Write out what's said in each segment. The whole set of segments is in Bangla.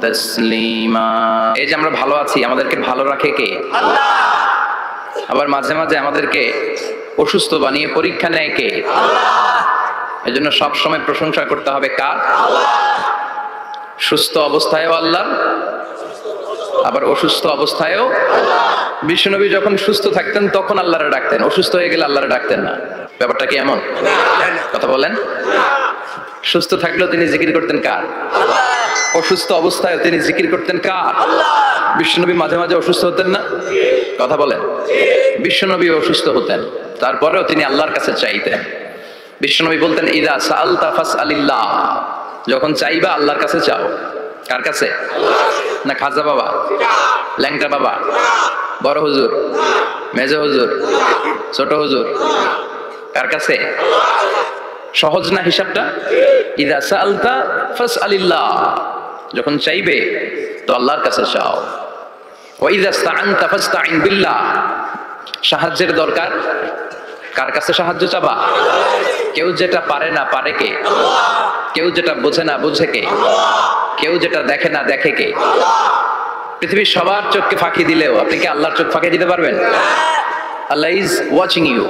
তাসলিমা। এই যে আমরা ভালো আছি, আমাদেরকে ভালো রাখে কে? আল্লাহ। আবার মাঝে মাঝে আমাদেরকে অসুস্থ বানিয়ে পরীক্ষা নেয় কে? আল্লাহ। এজন্য সব সময় প্রশংসা করতে হবে কার? আল্লাহ। সুস্থ অবস্থায়ও আল্লাহ, আবার অসুস্থ অবস্থায়ও আল্লাহ। বিশ্বনবী যখন সুস্থ থাকতেন তখন আল্লাহরে ডাকতেন, অসুস্থ হয়ে গেলে আল্লাহরে ডাকতেন না। ব্যাপারটা কি এমন? কথা বলেন। সুস্থ থাকলেও তিনি জিকির করতেন কার? আল্লাহ। অসুস্থ অবস্থায় তিনি জিকির করতেন কার? আল্লাহ। বিশ্বনবী মাঝে মাঝে অসুস্থ হতেন না? কথা বলেন। বিশ্বনবী অসুস্থ হতেন, তারপরেও তিনি আল্লাহর কাছে চাইতেন। বিশ্বনবী বলতেন ইদা সাআলতা ফাসআলিল্লাহ, যখন চাইবা আল্লাহর কাছে চাও। কার কাছে? না খাজা বাবা, ল্যাংটা বাবা, বড় হুজুর, মেজো হুজুর, ছোট হুজুর? কার কাছে? সহজ না হিসাবটা? ইদা সাআলতা ফাসআলিল্লাহ, যখন চাইবে তো আল্লাহর কাছে চাও। ওয়া ইদা ইসতাআনতা ফাসতাইন বিল্লাহ, সাহায্যের দরকার কার কাছে সাহায্য চাবা? কেউ যেটা পারে না পারে কে? আল্লাহ। কেউ যেটা বোঝে না বুঝে কে? আল্লাহ। কেউ যেটা দেখে না দেখে কে? আল্লাহ। পৃথিবীর সবার চোখকে ফাঁকি দিলেও আপনি কি আল্লাহর চোখ ফাঁকি দিতে পারবেন? আল্লাহ ইজ ওয়াচিং ইউ,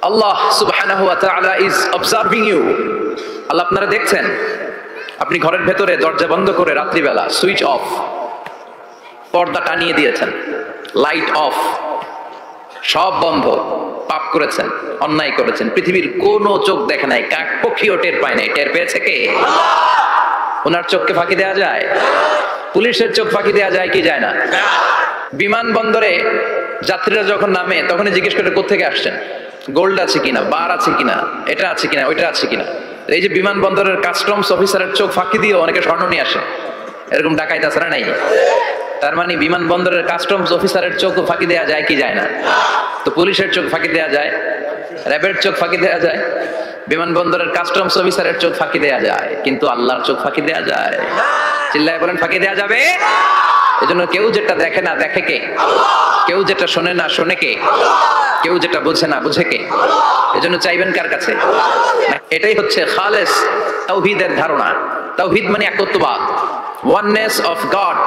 আল্লাহ সুবহানাহু ওয়া তাআলা ইজ অবজার্ভিং ইউ। আল্লাহ আপনারা দেখছেন। আপনি ঘরের ভেতরে দরজা বন্ধ করে রাত্রিবেলা সুইচ অফ, পর্দা টানিয়ে দিয়েছেন, লাইট অফ, সব বন্ধ, পাপ করেছেন, অন্যায় করেছেন, পৃথিবীর কোনো চোখ দেখে নাই, কাক পক্ষীও টের পায় নাই। টের পেয়েছে কে? ওনার চোখকে ফাঁকি দেওয়া যায়? পুলিশের চোখ ফাঁকি দেওয়া যায় কি যায় না? বিমানবন্দরে যাত্রীরা যখন নামে তখনই জিজ্ঞেস করে কোত্থেকে আসছেন, গোল্ড আছে কিনা, বার আছে কিনা, এটা আছে কিনা, ওইটা আছে কিনা। এই যে বিমানবন্দরের কাস্টমস অফিসারের চোখ ফাঁকি দিয়েও অনেকে স্বর্ণ নিয়ে আসে, এরকম ডাকাইত আছে না নাই? তার মানে বিমানবন্দরের কাস্টমস অফিসারের চোখ ফাঁকি দেওয়া যায় কি যায় না? তো পুলিশের চোখ ফাঁকি দেওয়া যায়, র্যাবের চোখ ফাঁকি দেওয়া যায়, বিমানবন্দরের কাস্টমস অফিসারের চোখ ফাঁকি দেওয়া যায়, কিন্তু আল্লাহর চোখ ফাঁকি দেওয়া যায়? চিল্লায় বলেন ফাঁকি দেওয়া যাবে? এজন্য কেউ যেটা দেখে না দেখে কে? কেউ যেটা শোনে না শোনে কে? কেউ যেটা বোঝে না বুঝে কে? এজন্য চাইবেন কার কাছে? এটাই হচ্ছে খালেস তাওহীদের ধারণা। তাওহীদ মানে একত্ববাদ, ওয়াননেস অফ গড।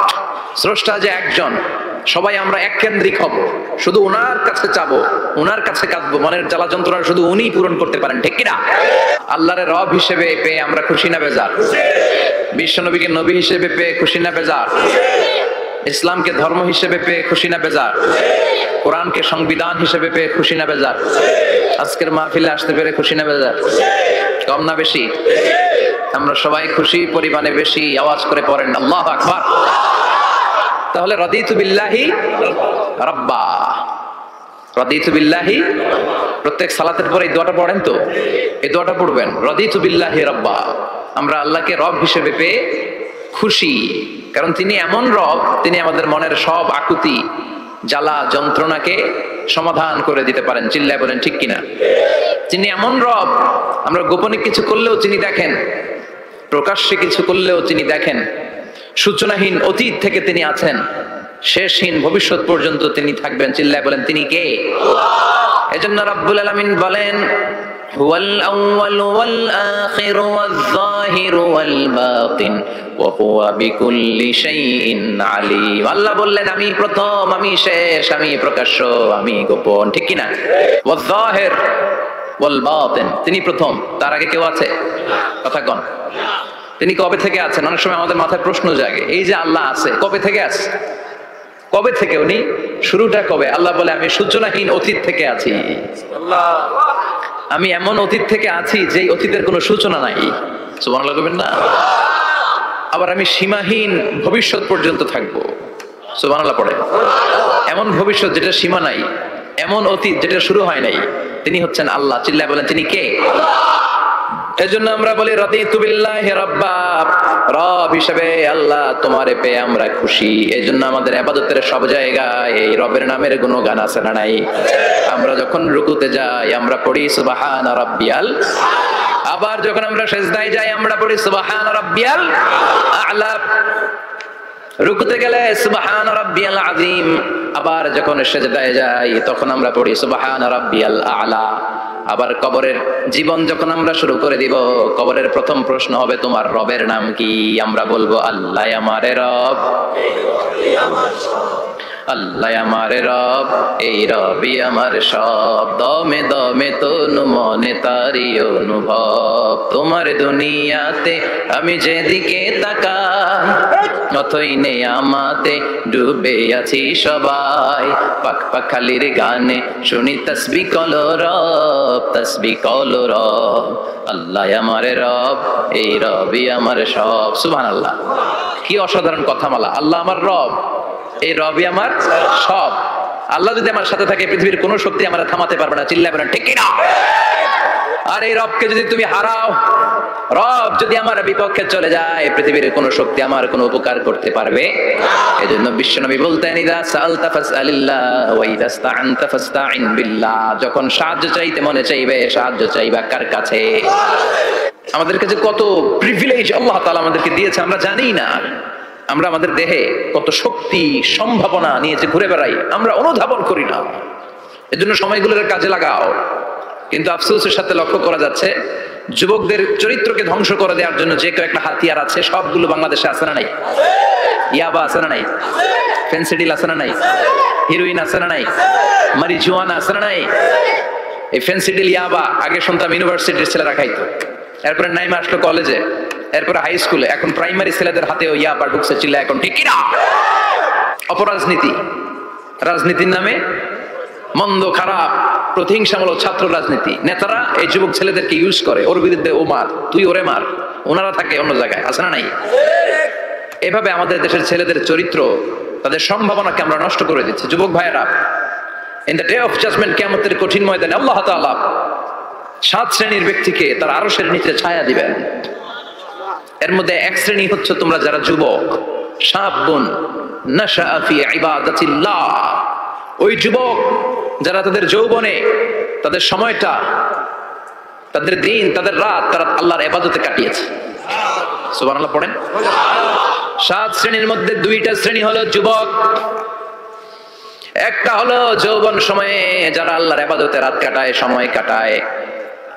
স্রষ্টা যে একজন, সবাই আমরা এক কেন্দ্রিক হব, শুধু ওনার কাছে চাবো, ওনার কাছে কাঁদবো, মনের জ্বালা যন্ত্রণা শুধু উনিই পূরণ করতে পারেন, ঠিক কিনা? আল্লাহরে রব হিসেবে পেয়ে আমরা খুশি না বেজার? বিশ্বনবীকে নবী হিসেবে পেয়ে খুশি না বেজার? ইসলামকে ধর্ম হিসেবে পেয়ে খুশি না বেজার? কোরআনকে সংবিধান হিসেবে পেয়ে খুশি না বেজার? আজকের মাহফিলে আসতে পেরে খুশি না বেজার? কম না বেশি? আমরা সবাই খুশি, পরিমাণে বেশি। আওয়াজ করে পড়েন আল্লাহু আকবার। তাহলে রাদিতু বিল্লাহি রাব্বা, রাদিতু বিল্লাহি। প্রত্যেক সালাতের পরে এই দোয়াটা পড়েন তো, এই দোয়াটা পড়বেন, রাদিতু বিল্লাহি রাব্বা। আমরা আল্লাহকে রব হিসেবে পেয়ে খুশি, কারণ তিনি এমন রব, তিনি আমাদের মনের সব আকুতি, জ্বালা যন্ত্রণাকে সমাধান করে দিতে পারেন। চিল্লায় বলেন ঠিক কিনা? তিনি এমন রব, আমরা গোপনে কিছু করলেও তিনি দেখেন, প্রকাশ্যে কিছু করলেও তিনি দেখেন। সূচনাহীন অতীত থেকে তিনি আছেন, শেষহীন ভবিষ্যৎ পর্যন্ত তিনি থাকবেন। চিল্লায় বলেন তিনি কে? এজন্য রাব্বুল আলামিন বলেন হুয়াল আউয়াল ওয়াল আখির ওয়াল যাহির ওয়াল বাতিন ওয়া হুয়া বিকুল্লি শাইইন আলিম। আল্লাহ বললেন আমি প্রথম, আমি শেষ, আমি প্রকাশ্য, আমি গোপন, ঠিক কি না? ওয়াল যাহির ওয়াল বাতিন, তিনি প্রথম, তার আগে কেউ আছে? কথা কোন? তিনি কবে থেকে আছেন? অনেক সময় আমাদের মাথায় প্রশ্ন জাগে, এই যে আল্লাহ আছে, কবে থেকে আছে? কবে থেকে উনি? শুরুটা কবে? আল্লাহ বলে আমি সূচনাহীন অতীত থেকে আছি। আমি এমন অতীত থেকে আছি যে অতীতের কোনো সূচনা নাই। সুবহানাল্লাহ বলবেন না? আবার আমি সীমাহীন ভবিষ্যৎ পর্যন্ত থাকবো। সুবহানাল্লাহ পড়ে। এমন ভবিষ্যৎ যেটা সীমা নাই, এমন অতীত যেটা শুরু হয় নাই, তিনি হচ্ছেন আল্লাহ। চিল্লায় বলেন তিনি কে? এজন্য আমরা বলি রাদিতু বিল্লাহি রাব্বা, রব হিসেবে আল্লাহ তোমারে পেয়ে আমরা খুশি। এজন্য আমাদের ইবাদতের সব জায়গায় এই রবের নামের গুণগান আছে না নাই? আমরা যখন রুকুতে যাই আমরা পড়ি সুবহান রাব্বিয়াল, আবার যখন আমরা সিজদায় যাই আমরা পড়ি সুবহান রাব্বিয়াল আ'লা। রুকুতে গেলে সুবহান রাব্বিয়াল আযীম, আবার যখন সিজদায় যাই তখন আমরা পড়ি সুবহান রাব্বিয়াল আ'লা। আবার কবরের জীবন যখন আমরা শুরু করে দিব, কবরের প্রথম প্রশ্ন হবে তোমার রবের নাম কি? আমরা বলবো আল্লাহ আমারে রব, আল্লাহ আমারে রব, এই রবি আমার সব। দমে দমে তনু মনে তারি অনুভব, তোমার দুনিয়াতে আমি যেদিকে তাকাই অথই নেই আমাতে ডুবে আছি সবাই। পাক পাখালির গানে শুনি তসবি কলো রব, তসবি কলো রব, আল্লাহ আমারে রব, এই রবি আমার সব। সুবহানাল্লাহ, কি অসাধারণ কথামালা। আল্লাহ আমার রব, এই রবি আমার সব। আল্লাহ যদি আমার সাথে থাকে পৃথিবীর কোন শক্তি আমার থামাতে পারবে না। চিল্লাবে না ঠিক না? আর এই রবকে যদি তুমি হারাও, রব যদি আমার বিপক্ষে চলে যায়, পৃথিবীর কোন শক্তি আমার কোনো উপকার করতে পারবে? এজন্য বিশ্বনবী বলতেন, ইযা সাআলতা ফাসআলিল্লাহ ওয়া ইযা ইসতাআনতা ফাসতাইন বিল্লাহ। যখন সাহায্য চাইতে মনে চাইবে, সাহায্য চাইবা কার কাছে? আমাদের কাছে কত প্রিভিলেজ আল্লাহ তাআলা আমাদেরকে দিয়েছে আমরা জানি না। আমরা আমাদের দেহে কত শক্তি সম্ভাবনা নিয়ে যে ঘুরে বেড়াই, আমরা অনুধাবন করি না। এজন্য সময়গুলোর কাজে লাগাও। কিন্তু আফসোসের সাথে লক্ষ্য করা যাচ্ছে, যুবকদের চরিত্রকে ধ্বংস করে দেওয়ার জন্য যে কয়েকটা হাতিয়ার আছে, সবগুলো বাংলাদেশে আছে না নাই? ইয়াবা আছে না নাই? ফেন্সিডিল আছে না নাই? হিরোইন আছে না নাই? মারিজুয়ানা আছে না নাই? এই ফেন্সিডিল, ইয়াবা আগে শুনতাম ইউনিভার্সিটির ছেলেরা খাইতো, এরপরে নাইমা আসলো কলেজে, এরপরে হাই স্কুলে, এখন প্রাইমারি ছেলেদের হাতেও ইয়াবা ঢুকছে। চিল্লা এখন ঠিক কিনা? অপরাজনীতি, রাজনীতির নামে মন্দ খারাপ প্রতিহিংসামূলক ছাত্র রাজনীতি, নেতারা এই যুবক ছেলেদেরকে ইউজ করে, ওর বিরুদ্ধে ও মার, তুই ওরে মার, ওনারা থাকে অন্য জায়গায়, আছে না নাই? এভাবে আমাদের দেশের ছেলেদের চরিত্র, তাদের সম্ভাবনাকে আমরা নষ্ট করে দিচ্ছি। যুবক ভাইয়েরা, in the day of judgement, কিয়ামতের কঠিন ময়দানে আল্লাহ তাআলা 7 শ্রেণীর ব্যক্তিকে তার আরশের নিচে ছায়া দিবেন। এর মধ্যে এক শ্রেণী হচ্ছে তোমরা যারা যুবক, শাবুন নাশাআ ফি ইবাদাতিল্লাহ। ওই যুবক যারা তাদের যৌবনে, তাদের সময়টা, তাদের দিন, তাদের রাত তারা আল্লাহর ইবাদতে কাটিয়েছে। সুবহানাল্লাহ পড়েন। 7 শ্রেণীর মধ্যে 2টা শ্রেণী হলো যুবক। একটা হলো যৌবন সময়ে যারা আল্লাহর ইবাদতে রাত কাটায়, সময় কাটায়।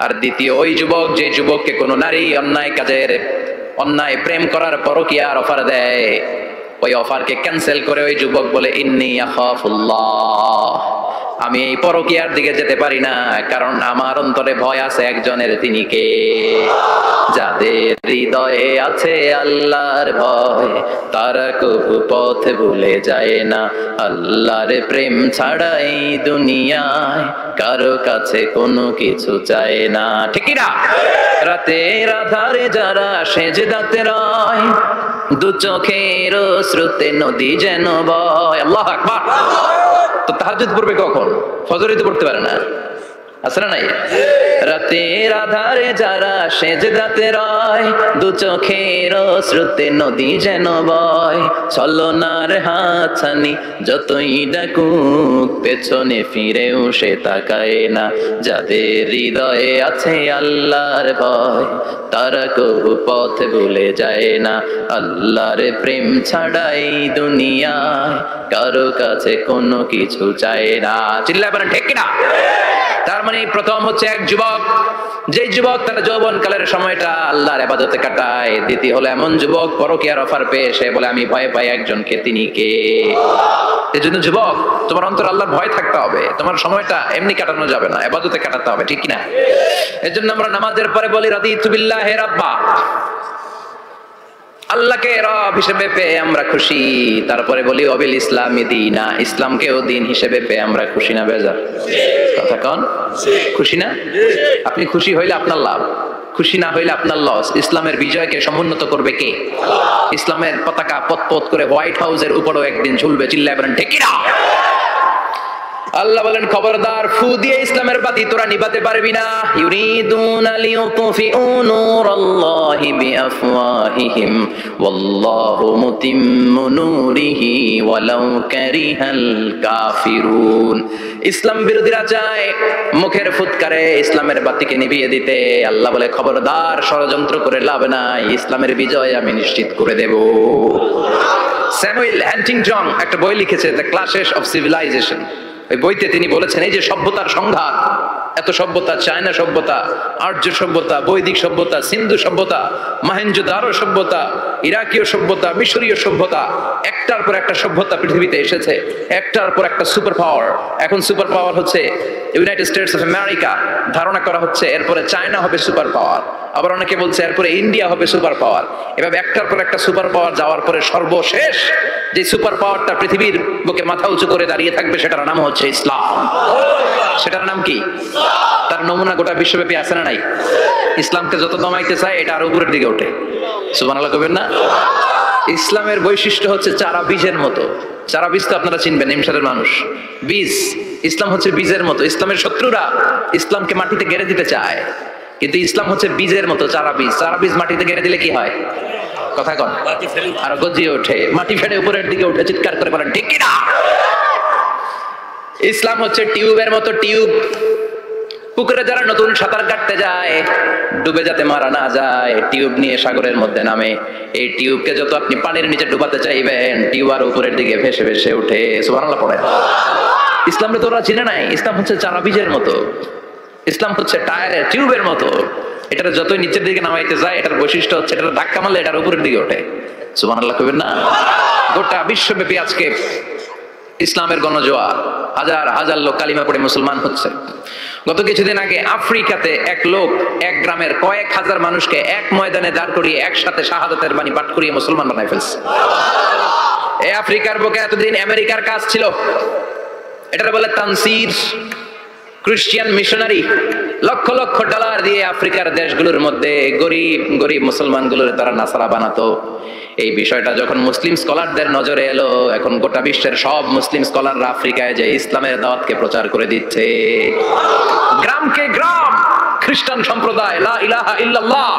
আর দ্বিতীয় ওই যুবক, যে যুবককে কোনো নারী অন্যায় কাজের, অন্যায় প্রেম করার পরকীয়ার অফার দেয়, ওই অফারকে ক্যান্সেল করে ওই যুবক বলে, ইন্নী আখাফুল্লাহ, আমি এই পরকীয়ার দিকে যেতে পারি না, কারণ আমার অন্তরে ভয় আছে একজনের। তিনি কে? যাদের হৃদয়ে আছে আল্লাহর ভয়, তারা কবু পথ ভুলে যায় না। আল্লাহর প্রেম ছাড়া এই দুনিয়ায় কারো কাছে কোনো কিছু চায় না। ঠিক না? রাতের আধারে যারা সেজদাতে রয়, দু চোখের শ্রুতে নদী যেন বয়। আল্লাহু আকবার। তো তাহাজ্জুদ পড়বে কখন? ফজরে তো পড়তে পারে না, আছে না নাই? রাতের আধারে যারা সেজদাতে রয়, দু চোখের শ্রুতে নদী যেন বয়। ছলনার হাতছানি যতই ডাকুক, পেছনে ফিরেও সে তাকায় না। যাদের হৃদয়ে আছে আল্লাহর ভয়, তারা কবু পথ ভুলে যায় না। আল্লাহর প্রেম ছাড়া এই দুনিয়ায় কারো কাছে কোনো কিছু চায় না। চিল্লায় বলেন ঠিক কিনা? তার মানে প্রথম হচ্ছে এক যুবক, যে যুবক তার যৌবন কালের সময়টা আল্লাহর ইবাদতে কাটায়। দ্বিতীয় হলো এমন যুবক পরকীয়ার অফার পেয়ে সে বলে, আমি ভয় পাই একজনকে, তিনি কে? এজন্য যুবক, তোমার অন্তর আল্লাহর ভয় থাকতে হবে। তোমার সময়টা এমনি কাটানো যাবে না, ইবাদতে কাটাতে হবে। ঠিক কিনা? এজন্য আমরা নামাজের পরে বলি, রাদিতু বিল্লাহি রাব্বা, আল্লাহকে রব হিসেবে পেয়ে আমরা খুশি। তারপরে বলি অবিল ইসলামি দীনা, ইসলামকেও দিন হিসেবে পেয়ে আমরা খুশি না বেজার? কথা কন, খুশি না? আপনি খুশি হইলে আপনার লাভ, খুশি না হইলে আপনার লস। ইসলামের বিজয়কে সমুন্নত করবে কে? ইসলামের পতাকা পতপত করে হোয়াইট হাউসের উপরেও একদিন ঝুলবে। চিল্লায় বলেন ঠিক কিনা? আল্লাহ বলেন, খবরদার, ফু দিয়ে ইসলামের বাতি তোরা নিভাতে পারবি না। ইউরিদুনা লিইউতফিউ নূরাল্লাহি বিআফওয়াহিহিম ওয়াল্লাহু মুতিম্মু নূরিহি ওয়ালাউ কারিহাল কাফিরুন। ইসলাম বিরোধীরা চায় মুখের ফুৎকারে ইসলামের বাতিকে নিভিয়ে দিতে। আল্লাহ বলে, খবরদার, ষড়যন্ত্র করে লাভ নাই, ইসলামের বিজয় আমি নিশ্চিত করে দেব। স্যামুয়েল হ্যান্টিংটন একটা বই লিখেছে, দ্য ক্লাশেস অফ সিভিলাইজেশন। ওই বইতে তিনি বলেছেন, এই যে সভ্যতার সংঘাত এত সভ্যতা, চায়না সভ্যতা, আর্য সভ্যতা, বৈদিক সভ্যতা, সিন্ধু সভ্যতা, মহেঞ্জোদারো সভ্যতা, ইরাকীয় সভ্যতা, মিশরীয় সভ্যতা, একটার পর একটা সভ্যতা পৃথিবীতে এসেছে, একটার পর একটা সুপার পাওয়ার। এখন সুপার পাওয়ার হচ্ছে ইউনাইটেড স্টেটস অফ আমেরিকা, ধারণা করা হচ্ছে এরপরে চায়না হবে সুপার পাওয়ার, আবার অনেকে বলছে এরপরে ইন্ডিয়া হবে সুপার পাওয়ার। এভাবে একটার পর একটা সুপার পাওয়ার যাওয়ার পরে সর্বশেষ যে সুপার পাওয়ারটা পৃথিবীর বুকে মাথা উঁচু করে দাঁড়িয়ে থাকবে সেটার নাম হচ্ছে ইসলাম। সেটার নাম কি? তার নমুনা গোটা বিশ্বব্যাপী আছে না নাই? ইসলামকে যত দমাইতে চায় এটা আরো উপরের দিকে ওঠে। সুবহানাল্লাহ কইবেন না? ইসলামের বৈশিষ্ট্য হচ্ছে চারা বীজের মতো। চারা বীজ তো আপনারা চিনবেন, নিমসারের মানুষ বীজ। ইসলাম হচ্ছে বীজের মতো। ইসলামের শত্রুরা ইসলামকে মাটিতে গেড়ে দিতে চায়, কিন্তু ইসলাম হচ্ছে বীজের মতো, চারা বীজ। চারা বীজ মাটিতে গেড়ে দিলে কি হয়? কথা কন, আর গজিয়ে ওঠে, মাটি ফেড়ে উপরের দিকে উঠে চিৎকার করে বলেন ঠিক কিনা? ইসলাম হচ্ছে টিউবের মতো। টিউব, পুকুরে যারা নতুন সাঁতার কাটতে যায় ডুবে যাতে মারা না যায়, টিউব নিয়ে সাগরের মধ্যে নামে। এই টিউবকে যত আপনি পানির নিচে ডুবাতে চাইবেন, টিউব আর উপরের দিকে ভেসে ভেসে উঠে। সুবহানাল্লাহ পড়ে। ইসলামে তো ওরা চিনে নাই। ইসলাম হচ্ছে চারা বীজের মতো। ইসলাম হচ্ছে টায়ারের টিউবের মতো। এটা যতই নিচের দিকে নামাইতে যায়, এটার বৈশিষ্ট্য হচ্ছে এটা ধাক্কা মারলে এটার উপরের দিকে ওঠে। সুবহানাল্লাহ কইবেন না? গোটা বিশ্বব্যাপী আজকে ইসলামের গণজোয়ার, হাজার হাজার লোক কালিমা পড়ে মুসলমান হচ্ছে। গত কিছুদিন আগে আফ্রিকাতে এক লোক এক গ্রামের কয়েক হাজার মানুষকে এক ময়দানে দাঁড় করিয়ে একসাথে শাহাদাতের বাণী পাঠ করিয়ে মুসলমান বানায় ফেলছে। এই আফ্রিকার বুকে এতদিন আমেরিকার কাজ ছিল, এটার বলে Tansir, Christian missionary. Lakh lakh dollar দিয়ে আফ্রিকার দেশগুলোর মধ্যে গরিব গরিব মুসলমানগুলোর তারা নাসারা বানাতো। এই বিষয়টা যখন মুসলিম স্কলারদের নজরে এলো, এখন গোটা বিশ্বের সব মুসলিম স্কলাররা আফ্রিকায় যে ইসলামের দাওয়াতকে প্রচার করে দিচ্ছে। গ্রামকে গ্রাম খ্রিস্টান সম্প্রদায় লা ইলাহা ইল্লাল্লাহ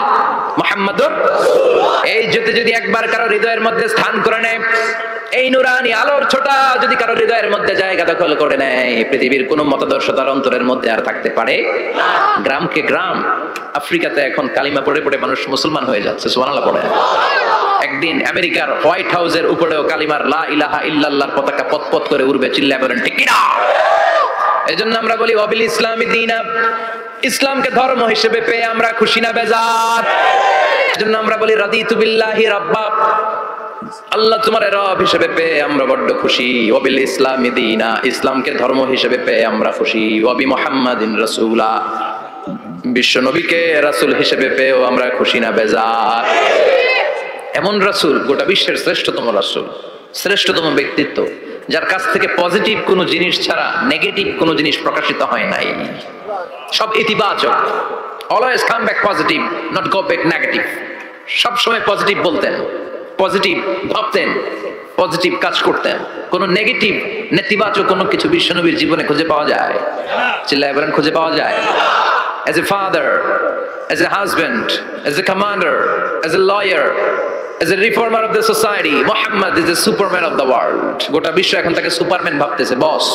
মুহাম্মাদুর, এই যদি একবার কারো হৃদয়ের মধ্যে স্থান করে নেয়, এই নুরানি আলোর ছোটা যদি কারো হৃদয়ের মধ্যে জায়গা দখল করে নেয়, পৃথিবীর কোন মতাদর্শ তার অন্তরের মধ্যে আর থাকতে পারে? গ্রামকে গ্রাম আফ্রিকাতে এখন কালিমা পড়ে পড়ে মানুষ মুসলমান হয়ে যাচ্ছে। সুবহানাল্লাহ পড়ে। একদিন আমেরিকার হোয়াইট হাউসের উপরেও কালিমার লা ইলাহা ইল্লাল্লাহর পতাকা পতপত করে উড়বে। চিল্লায় বলেন ঠিক কিনা? এজন্য আমরা বলি ওয়াবিল ইসলামি দীনা, ইসলামকে ধর্ম হিসেবে পেয়ে আমরা খুশি না বেজার? এজন্য আমরা বলি রাদিতু বিল্লাহি রাব্বা, আল্লাহ তোমার রব হিসেবে পেয়ে আমরা বড্ড খুশি। ওয়াবিল ইসলামি দীনা, ইসলামকে ধর্ম হিসেবে পেয়ে আমরা খুশি। ওয়াবি মুহাম্মাদিন রাসূলা, বিশ্ব নবীকে রাসূল হিসেবে পেয়েও আমরা খুশি না বেজার? এমন রাসূল, গোটা বিশ্বের শ্রেষ্ঠতম রাসূল, শ্রেষ্ঠতম ব্যক্তিত্ব, যার কাছ থেকে পজিটিভ কোনো জিনিস ছাড়া নেগেটিভ কোনো জিনিস প্রকাশিত হয় নাই। সব ইতিবাচক, always come back positive, not go back negative. সব সময় পজিটিভ বলতেন, পজিটিভ ভাবতেন, পজিটিভ কাজ করতেন। কোন নেগেটিভ নেতিবাচক কোনো কিছু বিশ্বনবীর জীবনে খুঁজে পাওয়া যায়? চিল্লায় বলেন খুঁজে পাওয়া যায়? As a father, as a husband, as a commander, as a lawyer, as a reformer of the society, Muhammad is the superman of the world. গোটা বিশ্ব এখন তাকে সুপারম্যান ভাবতেছে, boss,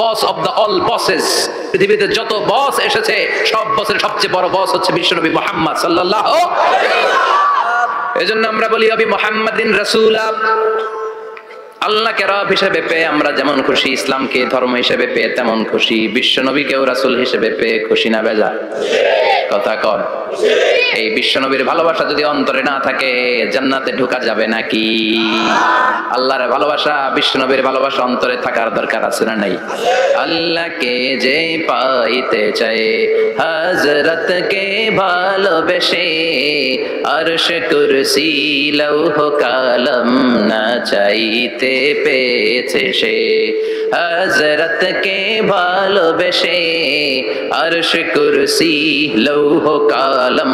boss of the all bosses. পৃথিবীতে যত বস এসেছে সব বসের সবচেয়ে বড় বস হচ্ছে বিশ্বনবী মুহাম্মদ সাল্লাল্লাহু আলাইহি ওয়াসাল্লাম। এজন্য আমরা বলি নবী মুহাম্মাদিন রাসূলা, আল্লাহকে রব হিসেবে পেয়ে আমরা যেমন খুশি, ইসলামকে ধর্ম হিসেবে পেয়ে তেমন খুশি। বিশ্ব নবীকেও রাসূল হিসেবে পেয়ে খুশি না বেজার? কথা কর। এই বিশ্ব নবীর ভালোবাসা যদি অন্তরে না থাকে জান্নাতে ঢোকা যাবে নাকি? আল্লাহর ভালোবাসা, বিশ্ব নবীর ভালোবাসা অন্তরে থাকার দরকার আছে না নাই? আল্লাহকে যে পাইতে চায় হযরতকে ভালোবেসে, আরশ কুরসি লৌহ কালাম না চাইতে পেয়েছে সে। হযরতকে ভালোবেসে আরশ কুরসি লৌহ কালাম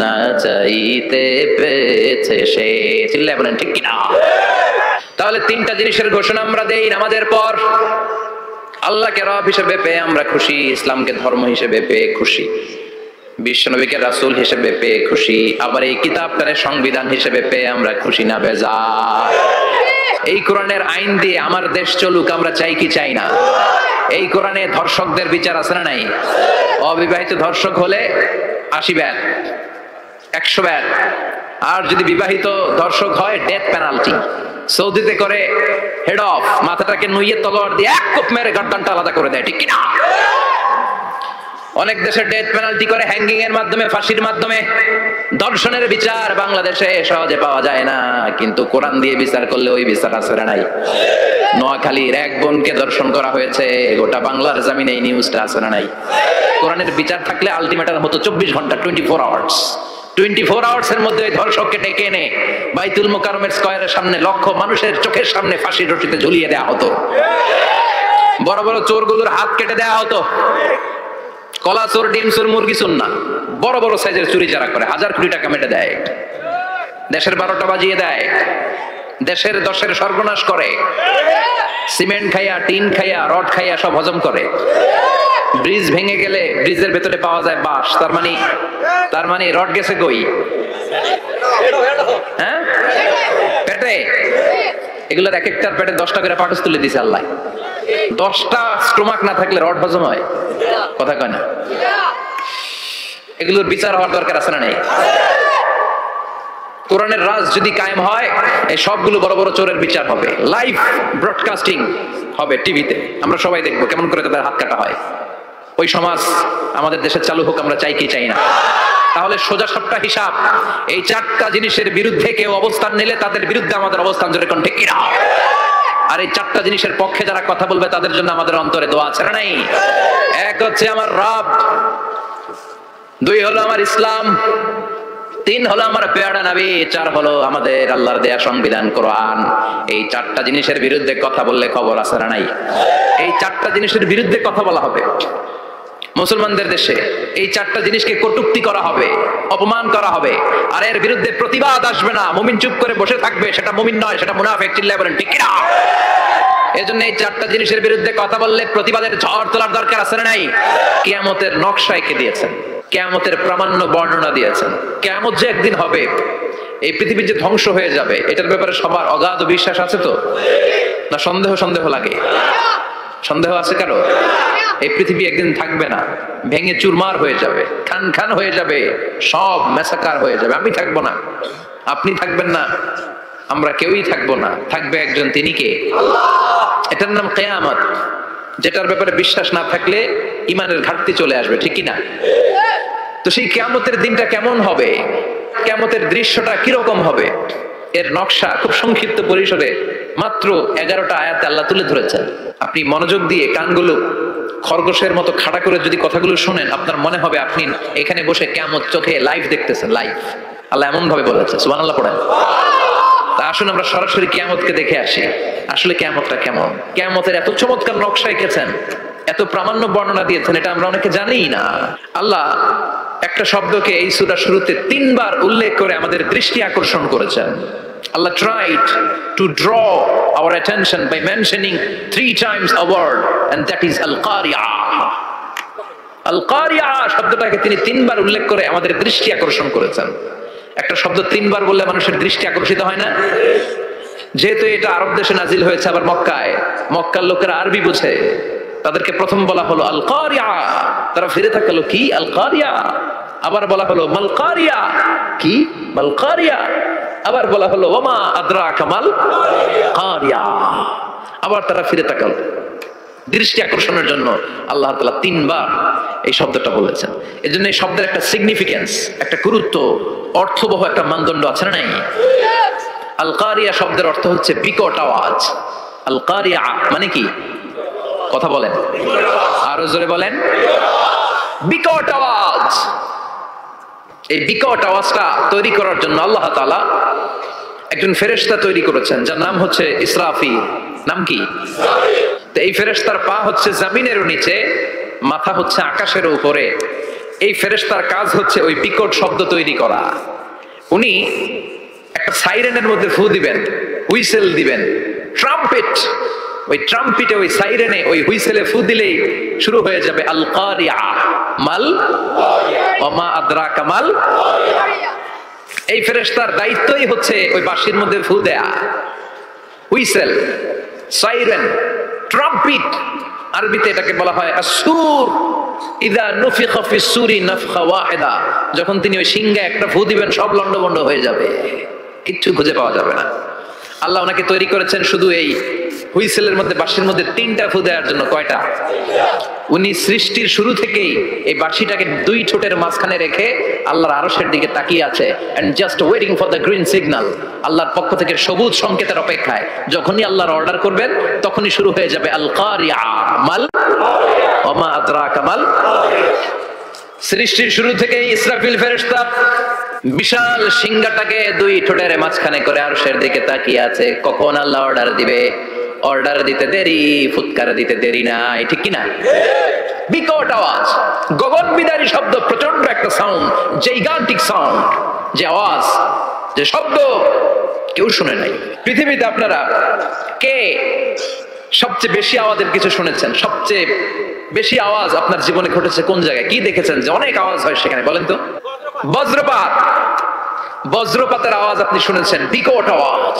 না চাইতে পেয়েছে সে। চিল্লায় বলেন ঠিক কিনা? তাহলে তিনটা জিনিসের ঘোষণা আমরা দেই নামাজের পর। আল্লাহকে রব হিসেবে পেয়ে আমরা খুশি, ইসলামকে ধর্ম হিসেবে পেয়ে খুশি, বিশ্বনবীকে রাসূল হিসেবে পেয়ে খুশি, আবার এই কিতাবটারে সংবিধান হিসেবে পেয়ে আমরা খুশি না বেজার? এই কোরআনের আইন দিয়ে আমার দেশ চলুক আমরা চাই কি চাই না? এই কোরআনে ধর্ষকদের বিচার আছে না নাই? অবিবাহিত ধর্ষক হলে 80 ব্যাট, 100 ব্যাট, আর যদি বিবাহিত ধর্ষক হয় ডেথ পেনাল্টি। সৌদিতে করে হেড অফ মাথাটাকে নুইয়ে তলোয়ার দিয়ে এক কোপ মেরে গর্দানটা আলাদা করে দেয়, ঠিক কিনা? অনেক দেশে ডেথ পেনাল্টি করে, হ্যাঙ্গিং এর মাধ্যমে, ফাঁসির মাধ্যমে। দর্শনের বিচার বাংলাদেশে সহজে পাওয়া যায় না, কিন্তু কোরআন দিয়ে বিচার করলে ওই বিচার আছে না নাই? নোয়াখালীর এক বোনকে দর্শন করা হয়েছে, গোটা বাংলার জমিনে এই নিউজটা আছে না নাই? কোরআনের বিচার থাকলে আলটিমেটাম হতো 24 ঘন্টা, 24 আওয়ার্স। 24 আওয়ার্স এর মধ্যে ধর্ষককে ডেকে এনে বাইতুল মোকাররমের স্কয়ারের সামনে লক্ষ মানুষের চোখের সামনে ফাঁসির রশিতে ঝুলিয়ে দেওয়া হতো। বড় বড় চোরগুলোর হাত কেটে দেওয়া হতো। কলা চোর, ডিম চোর, মুরগি চোর না, বড় বড় সাইজের চুরি যারা করে 1000 কোটি টাকা মেটে দেয়, দেশের 12টা বাজিয়ে দেয়, দেশের 10-এর সর্বনাশ করে, সিমেন্ট খাইয়া, টিন খাইয়া, রড খাইয়া সব হজম করে। ব্রিজ ভেঙে গেলে ব্রিজের ভেতরে পাওয়া যায় বাঁশ, তার মানে রড গেছে কই? হ্যাঁ, পেটে। এগুলোর এক একটার পেটে 10টা করে পাকস তুলে দিছে আল্লাহ। 10টা স্টোমাক না থাকলে রড হজম হয়? কথা কয় না। এগুলোর বিচার হওয়ার দরকার আছে না নেই? কোরআনের রাজ যদি কায়েম হয়, এই সবগুলো বড় বড় চোরের বিচার হবে, লাইভ ব্রডকাস্টিং হবে টিভিতে, আমরা সবাই দেখবো কেমন করে তাদের হাত কাটা হয়। ওই সমাজ আমাদের দেশে চালু হোক, আমরা চাই কি চাই না? তাহলে সোজা সাপটা হিসাব, এই 4টা জিনিসের বিরুদ্ধে কেউ অবস্থান নিলে তাদের বিরুদ্ধে আমাদের অবস্থান জোরে কোন ঠিক কিনা? আর এই 4টা জিনিসের পক্ষে যারা কথা বলবে তাদের জন্য আমাদের অন্তরে দোয়া আছে না নাই? এক হচ্ছে আমার রব, 2 হলো আমার ইসলাম, 3 হলো আমার পেয়ারা নবী, 4 হলো আমাদের আল্লাহর দেয়া সংবিধান কোরআন। এই 4টা জিনিসের বিরুদ্ধে কথা বললে খবর আছে না নাই? এই 4টা জিনিসের বিরুদ্ধে কথা বলা হবে মুসলমানদের দেশে। এই 4টা জিনিসকে কটূক্তি করা হবে, অপমান করা হবে, আর এর বিরুদ্ধে প্রতিবাদ আসবে না। মুমিন চুপ করে বসে থাকবে, সেটা মুমিন নয়, সেটা মুনাফিক। চিল্লায় বলেন ঠিক কিনা? এজন্য এই 4টা জিনিসের বিরুদ্ধে কথা বললে প্রতিবাদের ঝড় তোলার দরকার আছে না নাই? কিয়ামতের নকশা এঁকে দিয়েছেন, কিয়ামতের প্রামাণ্য বর্ণনা দিয়েছেন। কিয়ামত যে একদিন হবে, এই পৃথিবী যে ধ্বংস হয়ে যাবে, এটার ব্যাপারে সবার অগাধ বিশ্বাস আছে তো? না সন্দেহ লাগে? সন্দেহ আছে কারো? এই পৃথিবী একদিন থাকবে না, ভেঙে চুরমার হয়ে যাবে, খান খান হয়ে যাবে, সব মেসাকার হয়ে যাবে। আমি থাকবো না, আপনি থাকবেন না, আমরা কেউই থাকবো না। থাকবে একজন, তিনি কে? এটার নাম কিয়ামত, যেটার ব্যাপারে বিশ্বাস না থাকলে ইমানের ঘাটতি চলে আসবে, ঠিক কি না? তো সেই কিয়ামতের দিনটা কেমন হবে, কিয়ামতের দৃশ্যটা কিরকম হবে, এর নকশা খুব সংক্ষিপ্ত পরিসরে মাত্র 11টা আয়াতে আল্লাহ তুলে ধরেছেন। আপনি মনোযোগ দিয়ে কানগুলো খরগোশের মতো খাড়া করে যদি কথাগুলো শুনেন, আপনার মনে হবে আপনি এখানে বসে কিয়ামত চোখে লাইভ দেখতেছেন। লাইভ আল্লাহ এমন ভাবে বলেছে, সুবহানাল্লাহ পড়েন। তা আসুন আমরা সরাসরি কিয়ামতকে দেখে আসি, আসলে কিয়ামতটা কেমন। কিয়ামতের এত চমৎকার নকশা এঁকেছেন, এত প্রামাণ্য বর্ণনা দিয়েছেন, এটা আমরা অনেকে জানিই না। আল্লাহ একটা শব্দকে এই সূরা শুরুতে 3 বার উল্লেখ করে আমাদের দৃষ্টি আকর্ষণ করেছেন। Allah tried to draw our attention by mentioning 3 times a word, and that is al-qari'ah. Al-qari'ah শব্দটাকে তিনি 3 বার উল্লেখ করে আমাদের দৃষ্টি আকর্ষণ করেছেন। একটা শব্দ 3 বার বললে মানুষের দৃষ্টি আকর্ষিত হয় না? যেহেতু এটা আরব দেশে নাজিল হয়েছে, আবার মক্কায়, মক্কার লোকেরা আরবি বুঝে, তাদেরকে প্রথম বলা হলো আল কারিয়া, তারা ফিরে তাকালো, কি আল কারিয়া? আবার বলা হলো মাল কারিয়া, কি মাল কারিয়া? আবার বলা হলো ওমা আদরাকা মাল কারিয়া। আবার তারা ফিরে তাকালো। দৃষ্টি আকর্ষণের জন্য আল্লাহ তাআলা 3 বার এই শব্দটা বলেছেন। এজন্য এই শব্দের একটা সিগনিফিকেন্স, একটা গুরুত্ব, অর্থবহ একটা মানদণ্ড আছে না নাই? আল কারিয়া শব্দের অর্থ হচ্ছে বিকট আওয়াজ। আল কারিয়া মানে কি? কথা বলেন, আরো জোরে বলেন। বিকট আওয়াজ। এই বিকট আওয়াজটা তৈরি করার জন্য আল্লাহ তাআলা একজন ফেরেশতা তৈরি করেছেন, যার নাম হচ্ছে ইসরাফিল। নাম কি? তো এই ফেরেশতার পা হচ্ছে জমিনের নিচে, মাথা হচ্ছে আকাশের উপরে। এই ফেরেশতার কাজ হচ্ছে ওই বিকট শব্দ তৈরি করা। উনি একটা সাইরেনের মধ্যে ফু দিবেন, হুইসেল দিবেন, ট্রাম্পেট। ওই ট্রাম্পিটে, ওই সাইরেনে, ওই হুইসেলে ফু দিলেই শুরু হয়ে যাবে আল কারিয়া মাল ওমা আদরাকা মাল। এই ফেরেশতার দায়িত্বই হচ্ছে ওই বাঁশির মধ্যে ফু দেয়া। হুইসেল, সাইরেন, ট্রাম্পিট, আরবিতে এটাকে বলা হয় আসুর। ইদা নুফিখা ফিস সুরি নাফখা ওয়াহিদা, যখন তিনি ওই সিংহে একটা ফু দিবেন, সব লন্ডভন্ড হয়ে যাবে, কিচ্ছু খুঁজে পাওয়া যাবে না। আল্লাহ ওনাকে তৈরি করেছেন শুধু এই হুইসেলের মধ্যে, বাঁশির মধ্যে 3টা ফু দেওয়ার জন্য কয়টা? উনি সৃষ্টির শুরু থেকেই এই বাঁশিটাকে 2 ঠোঁটের মাঝখানে রেখে আল্লাহর আরশের দিকে তাকিয়ে আছে, and just waiting for the green signal. আল্লাহর পক্ষ থেকে সবুজ সংকেতের অপেক্ষায়। যখনই আল্লাহর অর্ডার করবেন তখনই শুরু হয়ে যাবে আল কারিআ মাল ওয়া মা আদরাকা মাল। সৃষ্টির শুরু থেকেই ইসরাফিল ফেরেশতা বিশাল সিংহাটাকে 2 ঠোঁটের মাঝখানে করে আরশের দিকে তাকিয়ে আছে, কখন আল্লাহ অর্ডার দিবে। অর্ডার দিতে দেরি, ফুৎকার দিতে দেরি নাই, ঠিক কিনা? বিকট আওয়াজ, গগন বিদারী শব্দ, প্রচন্ড একটা সাউন্ড, জাইগান্টিক সাউন্ড, যে আওয়াজ, যে শব্দ কেউ শুনে নাই পৃথিবীতে। আপনারা কে সবচেয়ে বেশি আওয়াজের কিছু শুনেছেন? সবচেয়ে বেশি আওয়াজ আপনার জীবনে ঘটেছে কোন জায়গায়? কি দেখেছেন যে অনেক আওয়াজ হয় সেখানে? বলেন তো। বজ্রপাত, বজ্রপাতের আওয়াজ আপনি শুনেছেন, বিকট আওয়াজ।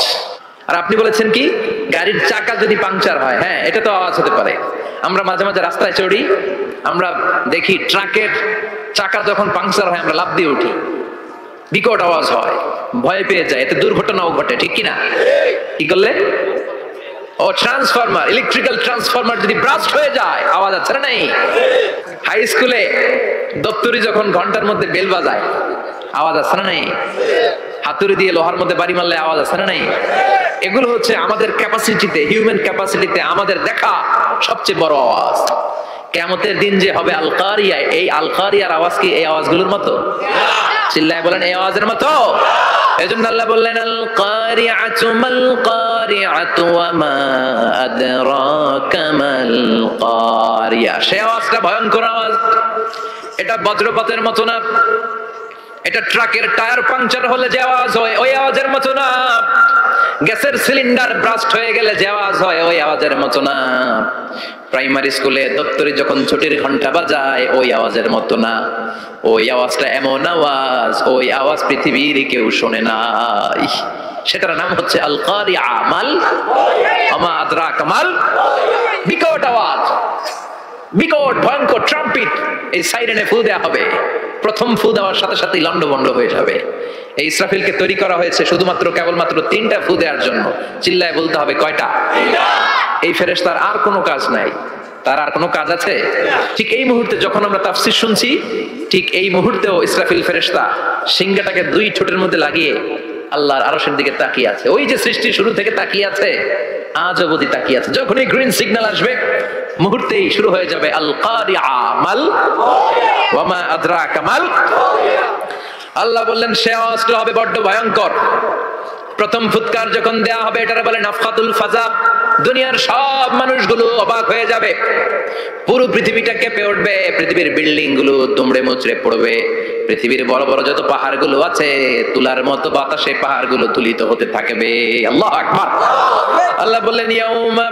আর আপনি বলেছেন কি, গাড়ির চাকা যদি পাংচার হয়, হ্যাঁ এটা তো আওয়াজ হতে পারে। আমরা মাঝে মাঝে রাস্তায় চড়ি, আমরা দেখি ট্রাকের চাকা যখন পাংচার হয় আমরা লাফ দিয়ে উঠি, বিকট আওয়াজ হয়, ভয় পেয়ে যায়, এতে দুর্ঘটনাও ঘটে, ঠিক কিনা? কি করলে? ও ট্রান্সফরমার, ইলেকট্রিক্যাল ট্রান্সফরমার যদি ব্রাস্ট হয়ে যায় আওয়াজ আছে না? নেই? হাই স্কুলে দপ্তরি যখন ঘন্টার মধ্যে বেল বাজায় আওয়াজ আছে না? নেই? হাতুড়ি দিয়ে লোহার মধ্যে বাড়ি মারলে আওয়াজ আছে না? নেই? এগুলো হচ্ছে আমাদের ক্যাপাসিটিতে, হিউম্যান ক্যাপাসিটিতে আমাদের দেখা সবচেয়ে বড় আওয়াজ। কিয়ামতের দিন যে হবে আল কারিয়া, এই আল কারিয়ার আওয়াজ কি এই আওয়াজগুলোর মতো? চিল্লায় বলেন এই আওয়াজের মতো? এজন্য আল্লাহ বললেন আল কারিআতু মাল কারিআতু ওয়া মা আদরাকা মাল কারিয়া। সে আওয়াজটা ভয়ঙ্কর আওয়াজ। এটা বজ্রপাতের মতো না, এটা ট্রাকের টায়ার পাংচার হলে যে আওয়াজ হয় ওই আওয়াজের মতো না, গ্যাসের সিলিন্ডার ব্রাস্ট হয়ে গেলে যে আওয়াজ হয় ওই আওয়াজের মতো না, প্রাইমারি স্কুলে দপ্তরি যখন ছুটির ঘন্টা বাজায় ওই আওয়াজের মতো না। ওই আওয়াজটা এমন আওয়াজ, ওই আওয়াজ পৃথিবীর কেউ শোনে নাই। সেটার নাম হচ্ছে আল কারিআ মাল ওয়া মা আদরাকা মাল। বিকট আওয়াজ, বিকট ভয়ঙ্কর ট্রাম্পিট, এই সাইরেনে ফু দেওয়া হবে। প্রথম ফু দেওয়ার সাথে সাথেই লন্ডভন্ড হয়ে যাবে। এই ইসরাফিলকে তৈরি করা হয়েছে শুধুমাত্র কেবলমাত্র 3টা ফু দেওয়ার জন্য। চিল্লায় বলতে হবে কয়টা? এই ফেরেশতার আর কোনো কাজ নাই। তার আর কোনো কাজ আছে? ঠিক এই মুহূর্তে যখন আমরা তাফসীর শুনছি, ঠিক এই মুহূর্তেও ইসরাফিল ফেরেশতা সিংহাটাকে 2 ঠোঁটের মধ্যে লাগিয়ে আল্লাহর আরশের দিকে তাকিয়ে আছে। ওই যে সৃষ্টির শুরু থেকে তাকিয়ে আছে, আজ অবধি তাকিয়ে আছে। যখনই গ্রিন সিগন্যাল আসবে মুহূর্তেই শুরু হয়ে যাবে আল কারিআ মাল ওয়া মা আদরাকা মাল। আল্লাহ বললেন সে আওয়াজটা হবে বড্ড ভয়ঙ্কর। প্রথম ফুৎকার যখন দেয়া হবে এটার বলে নাফখাতুল ফাজা। দুনিয়ার সব মানুষগুলো অবাক হয়ে যাবে, পুরো পৃথিবীটা কেঁপে উঠবে, পৃথিবীর বিল্ডিং গুলো দুমড়ে মুচড়ে পড়বে, পৃথিবীর বড় বড় যত পাহাড়গুলো আছে তুলার মতো বাতাসে পাহাড়গুলো তুলিত হতে থাকবে। আল্লাহু আকবার। আল্লাহ বললেন ইয়াউমা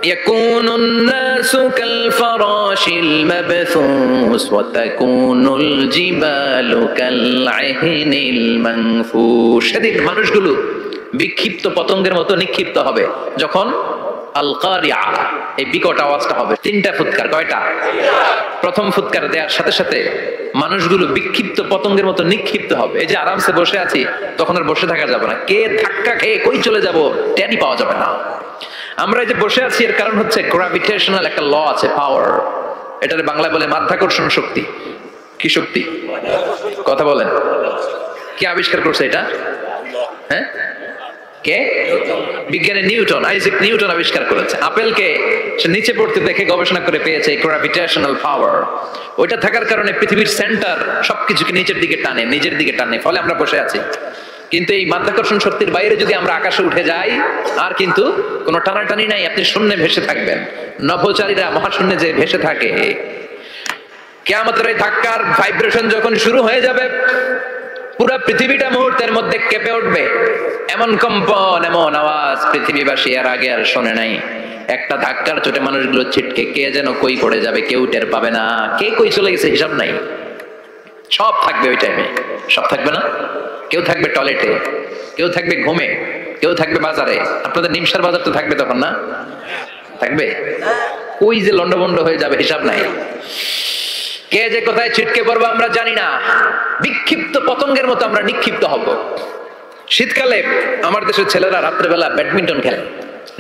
ইয়াকুনুন নাসু কাল ফারাশিল মাবথুস ওয়া তাকুনুল জিবালু কাল আহিনিল মানফুশ। সেদিন মানুষগুলো বিক্ষিপ্ত পতঙ্গের মতো নিক্ষিপ্ত হবে যখন আল কারিআ এই বিকট আওয়াজটা হবে। 3টা ফুৎকার। কয়টা? প্রথম ফুৎকার দেওয়ার সাথে সাথে মানুষগুলো বিক্ষিপ্ত পতঙ্গের মতো নিক্ষিপ্ত হবে। এই যে আরামসে বসে আছি তখন আর বসে থাকা যাবে না, কে ধাক্কা খেয়ে কই চলে যাব টেরই পাওয়া যাবে না। আমরা এই যে বসে আছি এর কারণ হচ্ছে গ্র্যাভিটেশনাল একটা ল আছে, পাওয়ার। এটার বাংলায় বলে মাধ্যাকর্ষণ শক্তি। কি শক্তি? কথা বলেন। কে আবিষ্কার করছে এটা? হ্যাঁ, কে? বিজ্ঞানী নিউটন, আইজাক নিউটন আবিষ্কার করেছে। আপেলকে সে নিচে পড়তে দেখে গবেষণা করে পেয়েছে গ্র্যাভিটেশনাল পাওয়ার। ওইটা থাকার কারণে পৃথিবীর সেন্টার সবকিছুকে নিচের দিকে টানে, নিজের দিকে টানে, ফলে আমরা বসে আছি। কিন্তু এই মাধ্যাকর্ষণ শক্তির বাইরে যদি আমরা আকাশে উঠে যাই আর কিন্তু কোনো টানাটানি নাই, আপনি শূন্যে ভেসে থাকবেন। নভোচারীরা মহাশূন্যে যে ভেসে থাকে, কিয়ামতের এই ধাক্কার ভাইব্রেশন যখন শুরু হয়ে যাবে পুরা পৃথিবীটা মুহূর্তের মধ্যে কেঁপে উঠবে। এমন কম্পন, এমন আওয়াজ পৃথিবীবাসী এর আগে আর শোনে নাই। একটা ধাক্কার চোটে মানুষগুলো ছিটকে কে যেন কই পড়ে যাবে, কেউ টের পাবে না। কে কই চলে গেছে হিসাব নাই। সব থাকবে ওই টাইমে, সব থাকবে না। কেউ থাকবে টয়লেটে, কেউ থাকবে ঘুমে, কেউ থাকবে বাজারে। আপনাদের নিমসার বাজার তো থাকবে তখন, না থাকবে? ওই যে লন্ডভন্ড হয়ে যাবে, হিসাব নাই। কে যে কোথায় ছিটকে পড়বো আমরা জানি না। বিক্ষিপ্ত পতঙ্গের মতো আমরা নিক্ষিপ্ত হব। শীতকালে আমার দেশের ছেলেরা রাত্রেবেলা ব্যাডমিন্টন খেলে,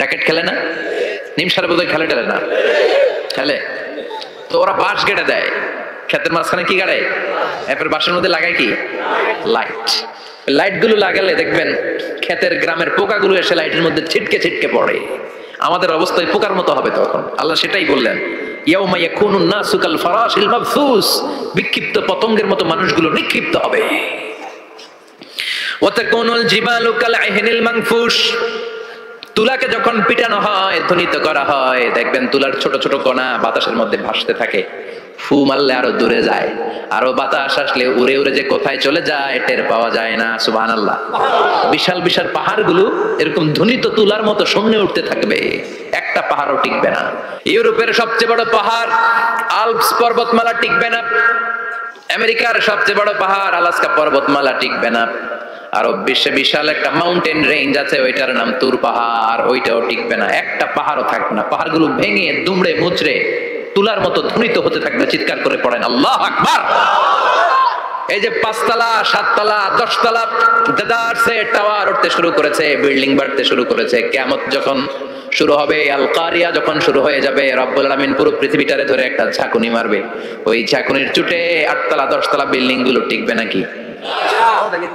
র্যাকেট খেলে না? নিমসারে বোধহয় খেলে টেলে না, খেলে তো ওরা বাঁশ গেড়ে দেয় ক্ষেতের মাঝখানে। কি গাড়ে? এরপর বাঁশের মধ্যে লাগায় কি? লাইট। লাইট গুলো লাগালে দেখবেন ক্ষেতের গ্রামের পোকাগুলো এসে লাইটের মধ্যে ছিটকে ছিটকে পড়ে। আমাদের অবস্থা ওই পোকার মতো হবে তখন। আল্লাহ সেটাই বললেন, ইয়াউমা ইয়াকুনুন নাসু কাল ফারাশিল মাবসুস, বিক্ষিপ্ত পতঙ্গের মতো মানুষগুলো নিক্ষিপ্ত হবে। ওয়া তাকুনুল জিবালু কাল আহিনিল মানফুস, তুলাকে যখন পিটানো হয়, ধ্বনিত করা হয়, দেখবেন তুলার ছোট ছোট কণা বাতাসের মধ্যে ভাসতে থাকে। ফু মারলে আরো দূরে যায়, আরো বাতাস আসলে উড়ে উড়ে যে কোথায় চলে যায় টের পাওয়া যায় না। সুবহানাল্লাহ। বিশাল বিশাল পাহাড়গুলো এরকম ধ্বনিত তুলার মতো শূন্যে উঠতে থাকবে, একটা পাহাড়ও টিকবে না। ইউরোপের সবচেয়ে বড় পাহাড় আল্পস পর্বতমালা টিকবে না। আমেরিকার সবচেয়ে বড় পাহাড় আলাস্কা পর্বতমালা টিকবে না। আরো বিশ্বে বিশাল একটা মাউন্টেন রেঞ্জ আছে, ওইটার নাম তুর পাহাড়, ওইটাও টিকবে না, একটা পাহাড়ও থাকবে না। পাহাড়গুলো ভেঙে দুমড়ে মুচড়ে তুলার মতো ধ্বনিত হতে থাকবে। চিৎকার করে পড়েন আল্লাহু আকবার। এই যে 5 তলা 7 তলা 10 তলা দেদারসে টাওয়ার উঠতে শুরু করেছে, বিল্ডিং বাড়তে শুরু করেছে। কিয়ামত যখন শুরু হবে, আল কারিয়া যখন শুরু হয়ে যাবে, রব্বুল আলামিন পুরো পৃথিবীটারে ধরে একটা ঝাঁকুনি মারবে। ওই ঝাঁকুনির চুটে 8 তলা 10 তলা বিল্ডিং গুলো টিকবে নাকি?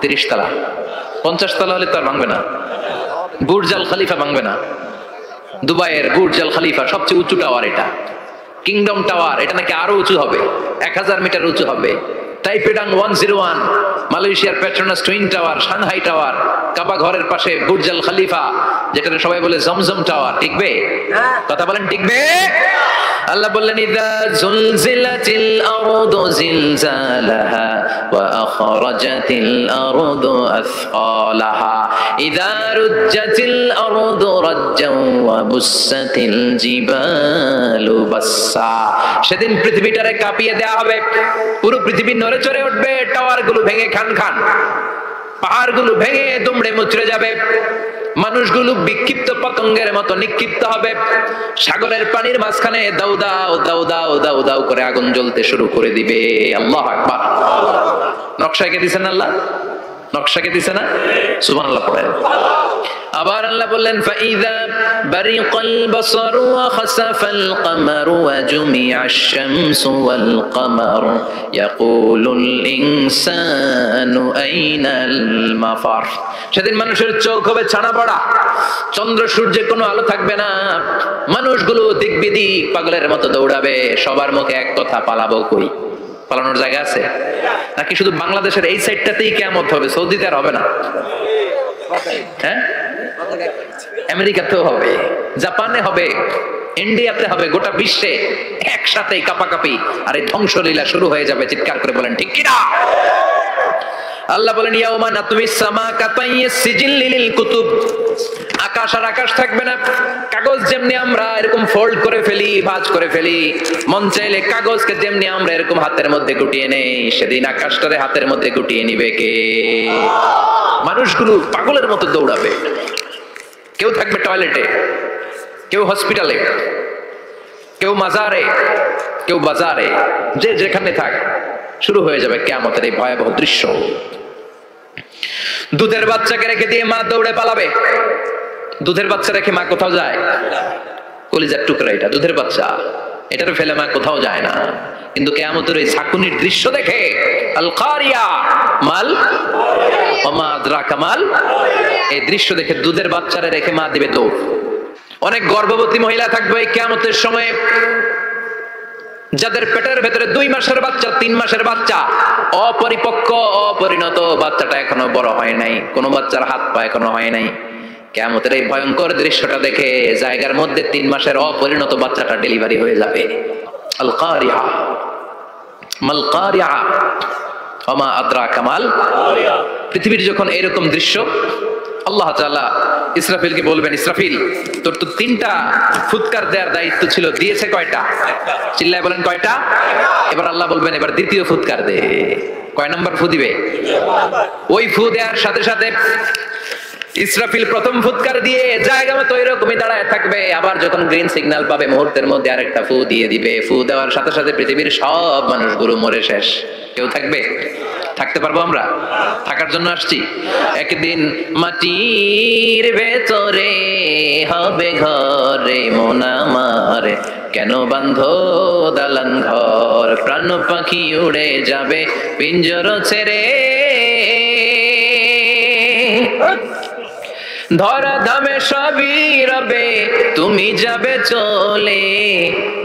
30 তলা 50 তলা হলে তো আর ভাঙবে না। বুর্জ আল খলিফা ভাঙবে না। দুবাইয়ের বুর্জ আল খলিফা সবচেয়ে উঁচু টাওয়ার, এটা কিংডম টাওয়ার, এটা নাকি আরো উঁচু হবে, 1000 মিটার উঁচু হবে। টাইপেডাং 101, মালয়েশিয়ার Petronas twin tower, Shanghai tower, Kaaba ঘরের পাশে বুর্জ আল খলিফা, যেটা সবাই বলে জমজম টাওয়ার, টিকবে? কথা বলেন টিকবে? আল্লাহ বললেন, ইযা জুলজিলাতিল আরদু জিলজালাহা ওয়া আখরাজাতিল আরদু আসকালাহা ইযা রুজ্জাতিল আরদু রাজ্জান ওয়া বুসাতিল জিবালু বাসসা। সেদিন পৃথিবীটারে কাঁপিয়ে দেয়া হবে, পুরো পৃথিবী নড়ে চড়ে উঠবে, টাওয়ারগুলো ভেঙে খান খান, পাহাড়গুলো ভেঙে দুমড়ে মুচড়ে যাবে, মানুষগুলো বিক্ষিপ্ত পতঙ্গের মতো নিক্ষিপ্ত হবে। সাগরের পানির মাঝখানে দাউ দাউ দাউ দাউ দাউ দাউ করে আগুন জ্বলতে শুরু করে দিবে। আল্লাহু আকবার। নকশা কে দিছেন আল্লাহ? নকশা কে দিছে না? সুবহানাল্লাহ পড়েন। আবার আল্লাহ বললেন, ফাইযা বারিকাল বাসারু ওয়া খাসাফাল কমারু ওয়া জুমিআশ শামসু ওয়াল কমার ইয়াকুলুল ইনসানু আইনাল মাফার। সেদিন মানুষের চোখ হবে ছানা পড়া, চন্দ্র সূর্যের কোনো আলো থাকবে না, মানুষগুলো দিক বিদিক পাগলের মতো দৌড়াবে। সবার মুখে এক কথা, পালাবো কই? পালানোর জায়গা আছে নাকি? শুধু বাংলাদেশের এই সাইডটাতেই কিয়ামত হবে, সৌদিতে আর হবে না? হ্যাঁ, আমেরিকাতেও হবে, জাপানে হবে, ইন্ডিয়াতে হবে, গোটা বিশ্বে একসাথেই কাপাকাপি আর এই ধ্বংসলীলা শুরু হয়ে যাবে। চিৎকার করে বলেন ঠিক কিনা? আল্লাহ বলেন, ইয়াউমা নাতুমিস সামা কাতাইয়িস সিজিল লিল কুতুব। আকাশ আর আকাশ থাকবে না। কাগজ যেমনি আমরা এরকম ফোল্ড করে ফেলি, ভাঁজ করে ফেলি, মন চাইলে কাগজকে যেমনি আমরা এরকম হাতের মধ্যে গুটিয়ে নেই, সেদিন আকাশটারে হাতের মধ্যে গুটিয়ে নিবে কে? মানুষগুলো পাগলের মতো দৌড়াবে। কেউ থাকবে টয়লেটে, কেউ হসপিটালে, কেউ মাজারে, কেউ বাজারে, যে যেখানে থাক, শুরু হয়ে যাবে কিয়ামতের এই ভয়াবহ দৃশ্য। দুধের বাচ্চাকে রেখে দিয়ে মা দৌড়ে পালাবে। দুধের বাচ্চা রেখে মা কোথাও যায়? কলিজার টুকরা এটা, দুধের বাচ্চা, এটারে ফেলে মা কোথাও যায় না। কিন্তু কিয়ামতের এই ঝাঁকুনির দৃশ্য দেখে, আল কারিয়া মাল ওমা আদরাকা মাল, এই দৃশ্য দেখে দুধের বাচ্চারে রেখে মা দিবে দৌড়। অনেক গর্ভবতী মহিলা থাকবে এই কিয়ামতের সময়, যাদের পেটের ভেতরে 2 মাসের বাচ্চা, 3 মাসের বাচ্চা, অপরিপক্ক অপরিণত, বাচ্চাটা এখনো বড় হয় নাই, কোনো বাচ্চার হাত পা এখনো হয় নাই। কিয়ামতের এই ভয়ঙ্কর দৃশ্যটা দেখে জায়গার মধ্যে 3 মাসের অপরিণত বাচ্চাটা ডেলিভারি হয়ে যাবে। আল কারিয়া মাল কারিয়া ওমা আদরাকা মাল কারিয়া। পৃথিবীর যখন এরকম দৃশ্য, আল্লাহ তাআলা ইসরাফিলকে বলবেন, ইসরাফিল তোর তো 3টা ফুৎকার দেওয়ার দায়িত্ব ছিল, দিয়েছে কয়টা? চিল্লায় বলেন কয়টা? এবার আল্লাহ বলবেন, এবার দ্বিতীয় ফুৎকার দে। কয় নাম্বার ফু দিবে? ওই ফু দেওয়ার সাথে সাথে ইসরাফিল প্রথম ফুৎকার দিয়ে জায়গা মতো এরকমই দাঁড়ায় থাকবে। আবার যখন গ্রিন সিগন্যাল পাবে, মুহূর্তের মধ্যে আরেকটা ফু দিয়ে দিবে। ফু দেওয়ার সাথে সাথে পৃথিবীর সব মানুষগুলো মরে শেষ। কেউ থাকবে? থাকতে পারবো আমরা? থাকার জন্য আসছি। একদিন মাটির ভেতরে হবে ঘরে মন আমার, কেন বাঁধো দালান ঘর, প্রাণ পাখি উড়ে যাবে পিঞ্জর ছেড়ে, ধরা ধামে সবই রবে তুমি যাবে চলে,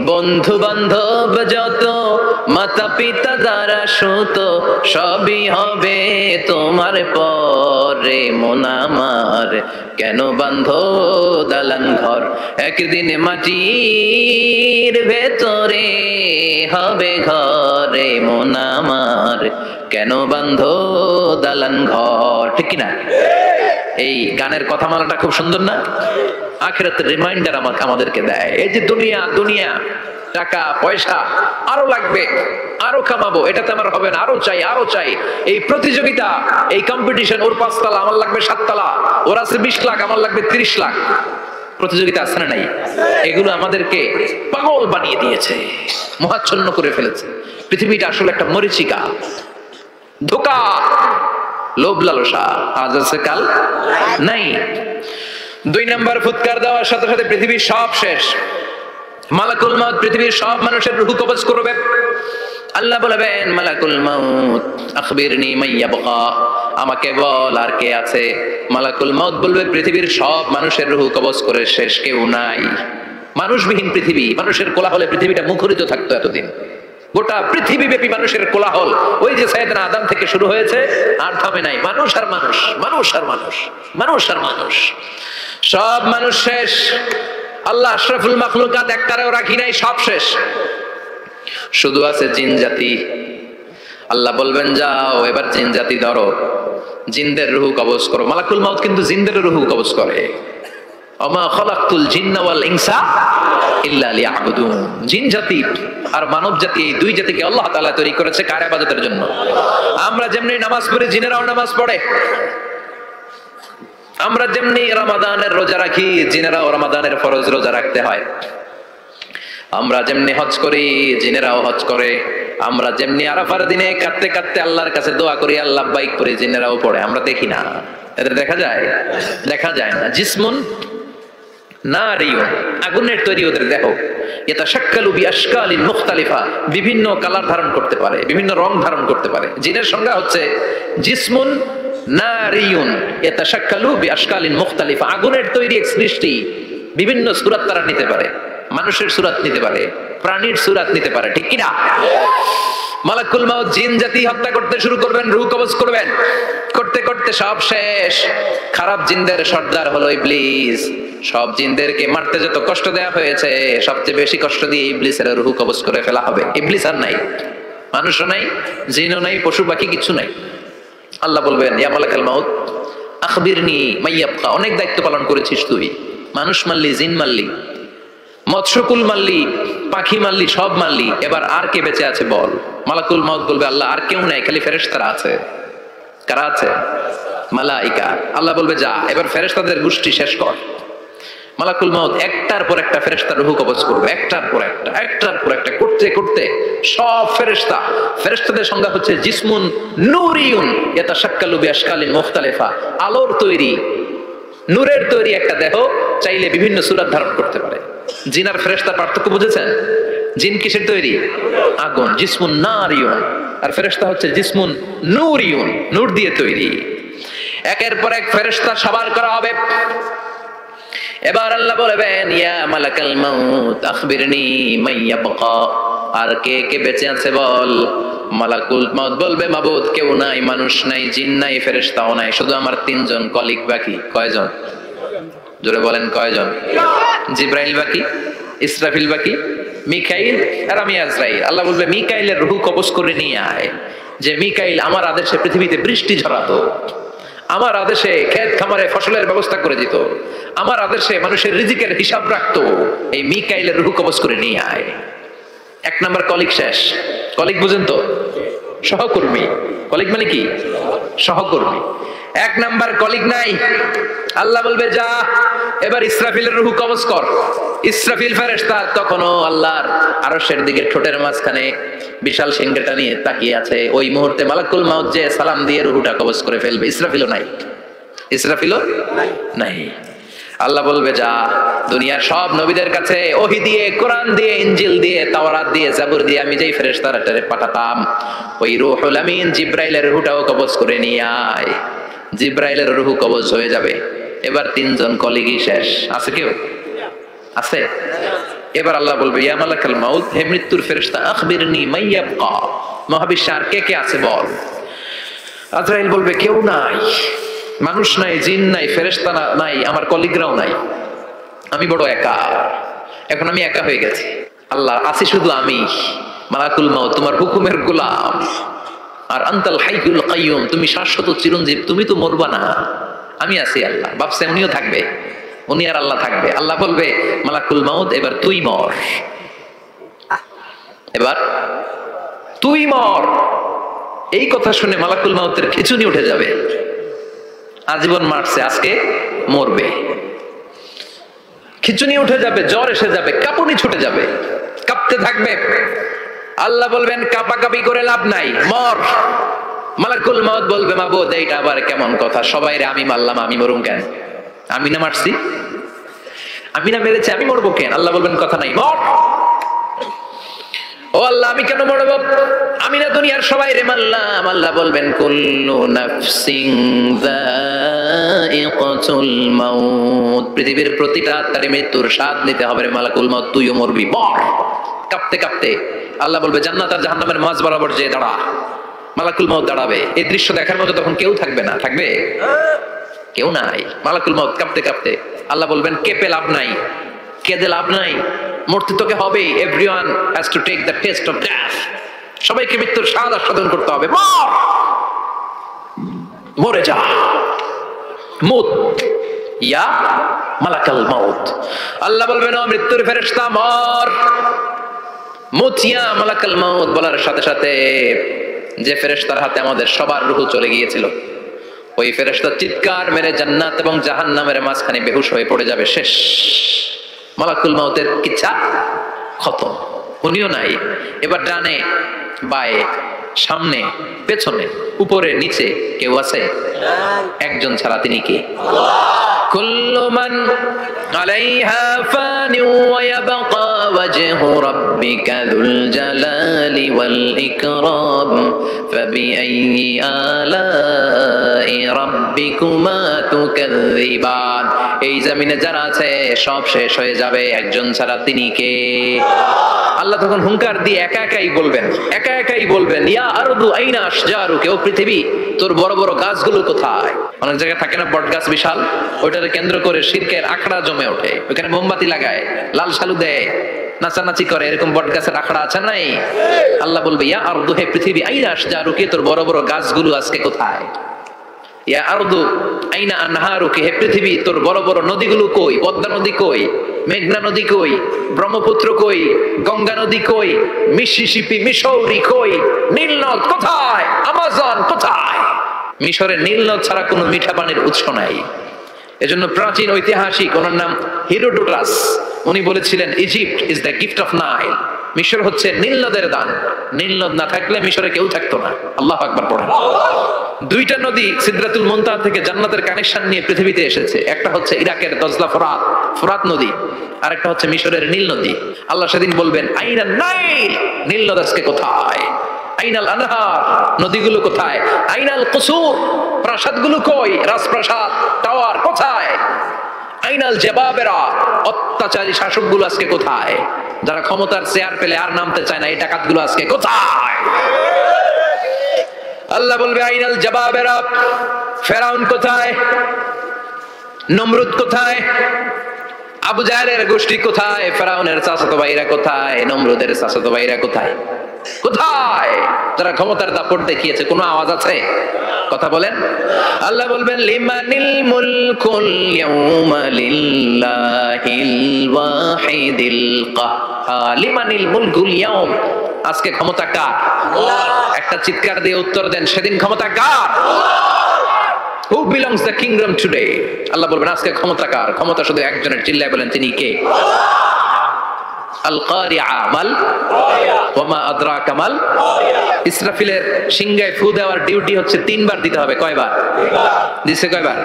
বন্ধু বান্ধব যত মাতা পিতা দ্বারা সুত সবই হবে তোমার পরে মন আমার, কেন বাঁধো দালান ঘর, একদিন মাটির ভেতরে হবে ঘরে মন আমার, কেন বাঁধো দালান ঘর। ঠিক কিনা? এই গানের কথামালাটা খুব সুন্দর না? আখিরাতের রিমাইন্ডার আমাদেরকে দেয়। এই যে দুনিয়া দুনিয়া, টাকা পয়সা আরো লাগবে, আরো কামাবো, এটাতে আমার হবে না, আরো চাই আরো চাই, এই প্রতিযোগিতা, এই কম্পিটিশন, ওর 5 তলা আমার লাগবে 7 তলা, ওর আছে 20 লাখ আমার লাগবে 30 লাখ, প্রতিযোগিতা আছে না নাই? এগুলো আমাদেরকে পাগল বানিয়ে দিয়েছে, মোহাচ্ছন্ন করে ফেলেছে। পৃথিবীটা আসলে একটা মরীচিকা, ধোঁকা, লোভ লালসা, আজ আছে কাল নাই। 2 নম্বর ফুৎকার দেওয়ার সাথে সাথে পৃথিবীর সব শেষ। মালাকুল মাউত পৃথিবীর সব মানুষের রূহ কবজ করবে। আল্লাহ বলবেন, মালাকুল মাউত আখবিরনি মাইয়াবকা, আমাকে বল আর কে আছে। মালাকুল মাউত বলবে, পৃথিবীর সব মানুষের রূহ কবজ করে শেষ, কেউ নাই। মানুষবিহীন পৃথিবী, মানুষের কোলাহলে পৃথিবীটা মুখরিত থাকতো এতদিন। গোটা পৃথিবীব্যাপী মানুষের কোলাহল, ওই যে সাইয়েদনা আদম থেকে শুরু হয়েছে, আর থামে নাই। মানুষ আর মানুষ, মানুষ আর মানুষ, মানুষ আর মানুষ, সব মানুষ শেষ। আল্লাহ আশরাফুল মাখলুকাত একটারেও রাখি নাই, সব শেষ। শুধু আছে জিন জাতি। আল্লাহ বলবেন, যাও এবার জিন জাতি ধরো, জিনদের রূহ কবজ করো। মালাকুল মাউত কিন্তু জিনদের রূহ কবজ করে। ওমা খালাকতুল জিন্না ওয়াল ইনসা ইল্লা লিয়াবুদুন। জিন জাতি আর মানব জাতি, এই 2 জাতিকে আল্লাহ তাআলা তৈরি করেছে কার ইবাদতের জন্য। আমরা যেমনি নামাজ পড়ি, জিনেরাও নামাজ পড়ে। আমরা যেমনি রমাদানের রোজা রাখি, জিনেরাও রমাদানের ফরজ রোজা রাখতে হয়। আমরা যেমনি হজ করি, জিনেরাও হজ করে। আমরা যেমনি আরাফার দিনে কাঁদতে কাঁদতে আল্লাহর কাছে দোয়া করি, আল্লাহ বাইক করি, জিনেরাও পড়ে। আমরা দেখি না, এদের দেখা যায়? দেখা যায় না। জিসমুন নারিয়ুন, আগুনের তৈরি ওদের দেহ। ইয়াতাশাক্কালু বিআশকালিন মুখতালিফা, বিভিন্ন কালার ধারণ করতে পারে, বিভিন্ন রং ধারণ করতে পারে। জিনের সংজ্ঞা হচ্ছে জিসমুন নারিয়ুন ইয়াতাশাক্কালু বিআশকালিন মুখতালিফা, আগুনের তৈরি এক সৃষ্টি, বিভিন্ন সূরত তারা নিতে পারে। মানুষের সূরত নিতে পারে, প্রাণীর সূরত নিতে পারে। ঠিক কি না? মালাকুল মাউত জিন জাতি হত্যা করতে শুরু করবেন, রূহ কবজ করবেন। করতে করতে সব শেষ। খারাপ জিনদের সর্দার হলো ইবলিস। সব জিনদেরকে মারতে যত কষ্ট দেয়া হয়েছে, সবচেয়ে বেশি কষ্ট দিয়ে ইবলিসের রূহ কবজ করে ফেলা হবে। ইবলিস আর নাই, মানুষও নাই, জিনও নাই, পশু পাখি কিছু নাই। আল্লাহ বলবেন, ইয়া মালাকুল মাউত আখবিরনি মাইয়াবকা, অনেক দায়িত্ব পালন করেছিস তুই। মানুষ মারলি, জিন মারলি, মৎস্যকুল মারলি, পাখি মারলি, সব মারলি, এবার আর কে বেঁচে আছে বল। মালাকুল মাউত বলবে, আল্লাহ আর কেউ নাই, খালি ফেরেশতারা আছে। কারা আছে? মালাইকা। আল্লাহ বলবে, যা এবার ফেরেশতাদের গোষ্ঠী শেষ কর। মালাকুল মাউত একটার পর একটা ফেরেশতার রূহ কবজ করবে, একটার পর একটা, একটার পর একটা, করতে করতে সব ফেরেশতা। ফেরেশতাদের সংজ্ঞা হচ্ছে জিসমুন নূরিয়ুন ইয়াতাশাক্কালু বিআশকালিন মুখতালিফা, আলোর তৈরি, নূরের তৈরি একটা দেহ, চাইলে বিভিন্ন সূরত ধারণ করতে পারে। জিন আর ফেরেশতার পার্থক্য বুঝেছেন? জিন কিসের তৈরি? আগুন, জিসমুন নারিয়ুন। আর ফেরেশতা হচ্ছে জিসমুন নূরিয়ুন, নূর দিয়ে তৈরি। একের পর এক ফেরেশতা সবার করা হবে। এবার আল্লাহ বলবেন, ইয়া মালাকাল মাউত আখবিরনি মাইয়াবকা, আর কে কে বেঁচে আছে বল। মালাকুল মাউত বলবে, মাবুদ কেউ নাই, মানুষ নাই, জিন নাই, ফেরেশতাও নাই, শুধু আমার 3 জন কলিগ বাকি। কয়জন? জোরে বলেন, কয়জন? জিব্রাইল বাকি, ইসরাফিল বাকি, মিকাইল আর আমি আজরাইল। আল্লাহ বলবে, মিকাইলের রূহ কবজ করে নিয়ে আয়। যে মিকাইল আমার আদেশে পৃথিবীতে বৃষ্টি ঝরাতো, আমার আদেশে ক্ষেত খামারে ফসলের ব্যবস্থা করে দিত, আমার আদেশে মানুষের রিজিকের হিসাব রাখতো। এই মিকাইলের রূহ কবজ করে নিয়ে আয়। 1 নম্বর কলিগ শেষ। কলিগ বুঝেন তো? সহকর্মী। কলিগ মানে কি? সহকর্মী। এক নাম্বার কলিগ নাই। আল্লাহ বলবে যা এবার ইসরাফিলের রূহ কবজ কর। ইসরাফিল ফেরেশতা তখনও আল্লাহর আরশের দিকে ঠোঁটের মাঝখানে বিশাল সিংহটা নিয়ে তাকিয়ে আছে। ওই মুহূর্তে মালাকুল মাউত যে সালাম দিয়ে রূহটা কবজ করে ফেলবে। ইসরাফিলও নাই, ইসরাফিলও নাই। আল্লাহ বলবে যা দুনিয়ার সব নবীদের কাছে ওহী দিয়ে, কোরআন দিয়ে, ইনজিল দিয়ে, তাওরাত দিয়ে, জাবুর দিয়ে আমি যেই ফেরেশতারে পাঠাতাম ওই রূহুল আমিন জিব্রাইলের রূহটাও কবজ করে নিয়ে আয়। জিব্রাইলের রূহ কবজ হয়ে যাবে। এবার তিনজন কলিগই শেষ। আছে কেউ? আছে? এবার আল্লাহ বলবে ইয়া মালাকাল মাউত, হে মৃত্যুর ফেরেশতা, আখবিরনি মাইয়াবকা, মহাবিশ্বে আর কে কে আছে বল। আজরাইল বলবে কেউ নাই, মানুষ নাই, জিন নাই, ফেরেশতা নাই, আমার কলিগরাও নাই, আমি বড় একা। এখন আমি একা হয়ে গেছি। আল্লাহ আছি শুধু আমি, মালাকুল মাউত তোমার হুকুমের গোলাম। আর আনতাল হাইয়ুল কাইয়ুম, তুমি শাশ্বত চিরঞ্জীব, তুমি তো মরবা না, আমি আছি। আল্লাহ ভাবছে উনিও থাকবে, উনি আর আল্লাহ থাকবে। আল্লাহ বলবে মালাকুল মাউত এবার তুই মর, এবার তুই মর। এই কথা শুনে মালাকুল মাউতের খিঁচুনি উঠে যাবে। আজীবন মারছে, আজকে মরবে। খিঁচুনি উঠে যাবে, জ্বর এসে যাবে, কাঁপুনি ছুটে যাবে, কাঁপতে থাকবে। আল্লাহ বলবেন কাঁপাকাঁপি করে লাভ নাই, মর। মালাকুল মাউত বলবে মাবুদ এইটা আবার কেমন কথা, সবাই রে আমি মারলাম, আমি মরুম কেন? আমি না মারছি, আমি না মেরেছি, আমি মরবো কেন? আল্লাহ বলবেন কথা নাই, মর। ও আল্লাহ আমি কেন মরবো? আমি না দুনিয়ার সবাই রে মারলাম। আল্লাহ বলবেন কুল্লু নাফসিন যায়িকাতুল মাউত, পৃথিবীর প্রতিটা আত্মারে মৃত্যুর স্বাদ নিতে হবে রে মালাকুল মাউত, তুইও মরবি, মর। কাঁপতে কাঁপতে আল্লাহ বলবে জান্নাত আর জাহান্নামের মাঝ বরাবর যে দাঁড়া। মালাকুল মাউত দাঁড়াবে। এই দৃশ্য দেখার মতো তখন কেউ থাকবে না, থাকবে কেউ নাই। মালাকুল মাউত কাঁপতে কাঁপতে আল্লাহ বলবেন কেঁপে লাভ নাই, কেঁদে লাভ নাই, মরতে তোকে হবে। Everyone has to take the test of death, সবাইকে মৃত্যুর স্বাদ আস্বাদন করতে হবে। মর, মরে যা, মুত ইয়া মালাকাল মাউত। আল্লাহ বলবেন ও মৃত্যুর ফেরেশতা মর, মুত ইয়া মালাকাল মাউত। বলার সাথে সাথে যে ফেরেশতার হাতে আমাদের সবার রূহ চলে গিয়েছিল ওই ফেরেশতা চিৎকার মেরে জান্নাত এবং জাহান্নামের মাঝখানে বেহুশ হয়ে পড়ে যাবে, শেষ। মালাকুল মাউতের কিচ্ছা খতম, উনিও নাই। এবার ডানে বায়ে সামনে পেছনে উপরে নিচে কেউ আছে? একজন ছাড়া, তিনি কে? কুল্লু মান আলাইহা ফানি ওয়া ইয়াবকা ওয়াজহু রাব্বিকা যুল জালালি ওয়াল ইকরাম ফাবিআইয়ি আলাই রাব্বিকুমা তুকাযযিবান। এই জমিনে যারা আছে সব শেষ হয়ে যাবে, একজন ছাড়া, তিনি কে? আল্লাহ তখন হুঙ্কার দিয়ে একা একাই বলবেন, একা একাই বলবেন ইয়া আরদু আইনা আশজারুকা, ও পৃথিবী তোর বড় বড় গাছগুলো কোথায়? অনেক জায়গায় থাকে না বট গাছ বিশাল, ওইটাকে কেন্দ্র করে শিরকের আখড়া জমে ওঠে, ওখানে মোমবাতি লাগায়, লাল শালু দেয়, নাচানাচি করে, এরকম বট গাছের আখড়া আছে নাই? আল্লাহ বলবে ইয়া আরদু, হে পৃথিবী, আইনা আশজারুকা, তোর বড় বড় গাছগুলো আজকে কোথায়? ইয়া আরদু আইনা আনহারুকা, হে পৃথিবী তোর বড় বড় নদীগুলো কই? পদ্মা নদী কই? মেঘনা নদী কই? ব্রহ্মপুত্র কই? গঙ্গা নদী কই? মিসিসিপি, মিসৌরি কই? নীল নদ কোথায়? আমাজন কোথায়? মিশরের নীল নদ ছাড়া কোনো মিঠা পানির উৎস নাই। এজন্য প্রাচীন ঐতিহাসিক, ওনার নাম হিরোডোটাস, উনি বলেছিলেন Egypt is the gift of Nile, মিশর হচ্ছে নীল নদের দান। নীল নদ না থাকলে মিশরে কেউ থাকতো না। আল্লাহু আকবার পড়েন। দুইটা নদী সিদরাতুল মুনতাহা থেকে জান্নাতের কানেকশন নিয়ে পৃথিবীতে এসেছে। একটা হচ্ছে ইরাকের দজলা ফোরাত, ফোরাত নদী, আর একটা হচ্ছে মিশরের নীল নদী। আল্লাহ সেদিন বলবেন আইনান নাইল, নীল নদ আজকে কোথায়? আইনাল আনহার, নদীগুলো কোথায়? আইনাল কুসুর, প্রাসাদগুলো কই? রাজপ্রাসাদ, টাওয়ার কোথায়? আইনাল জাবাবেরা, অত্যাচারী শাসকগুলো আজকে কোথায়? যারা ক্ষমতার চেয়ার পেলে আর নামতে চায় না, এই ডাকাতগুলো আজকে কোথায়? আল্লাহ বলবে আইনাল জাবাবেরা, ফেরাউন কোথায়? নমরুদ কোথায়? আবু জাহেলের গোষ্ঠী কোথায়? ফেরাউনের চাচাতো ভাইরা কোথায়? নমরুদের চাচাতো ভাইরা কোথায়? কোথায়? যারা ক্ষমতার দাপট দেখিয়েছে, কোনো আওয়াজ আছে? কথা বলেন। আল্লাহ বলবেন লিমানিল মুলকুল ইয়াউমা লিল্লাহিল ওয়াহিদিল কাহ্হার, লিমানিল মুলকুল ইয়াউম, আজকে ক্ষমতা কার? আল্লাহ। একটা চিৎকার দিয়ে উত্তর দেন, সেদিন ক্ষমতা কার? Who belongs the kingdom today? আল্লাহ বলবেন আজকে ক্ষমতা কার? ক্ষমতা শুধু একজনের, চিল্লায় বলেন তিনি কে? আল কারিআ মাল ওয়া মা আদরাকা মাল। ইসরাফিলের সিংহায় ফু দেওয়ার ডিউটি হচ্ছে 3 বার দিতে হবে। কয়বার দিছে? কয়বার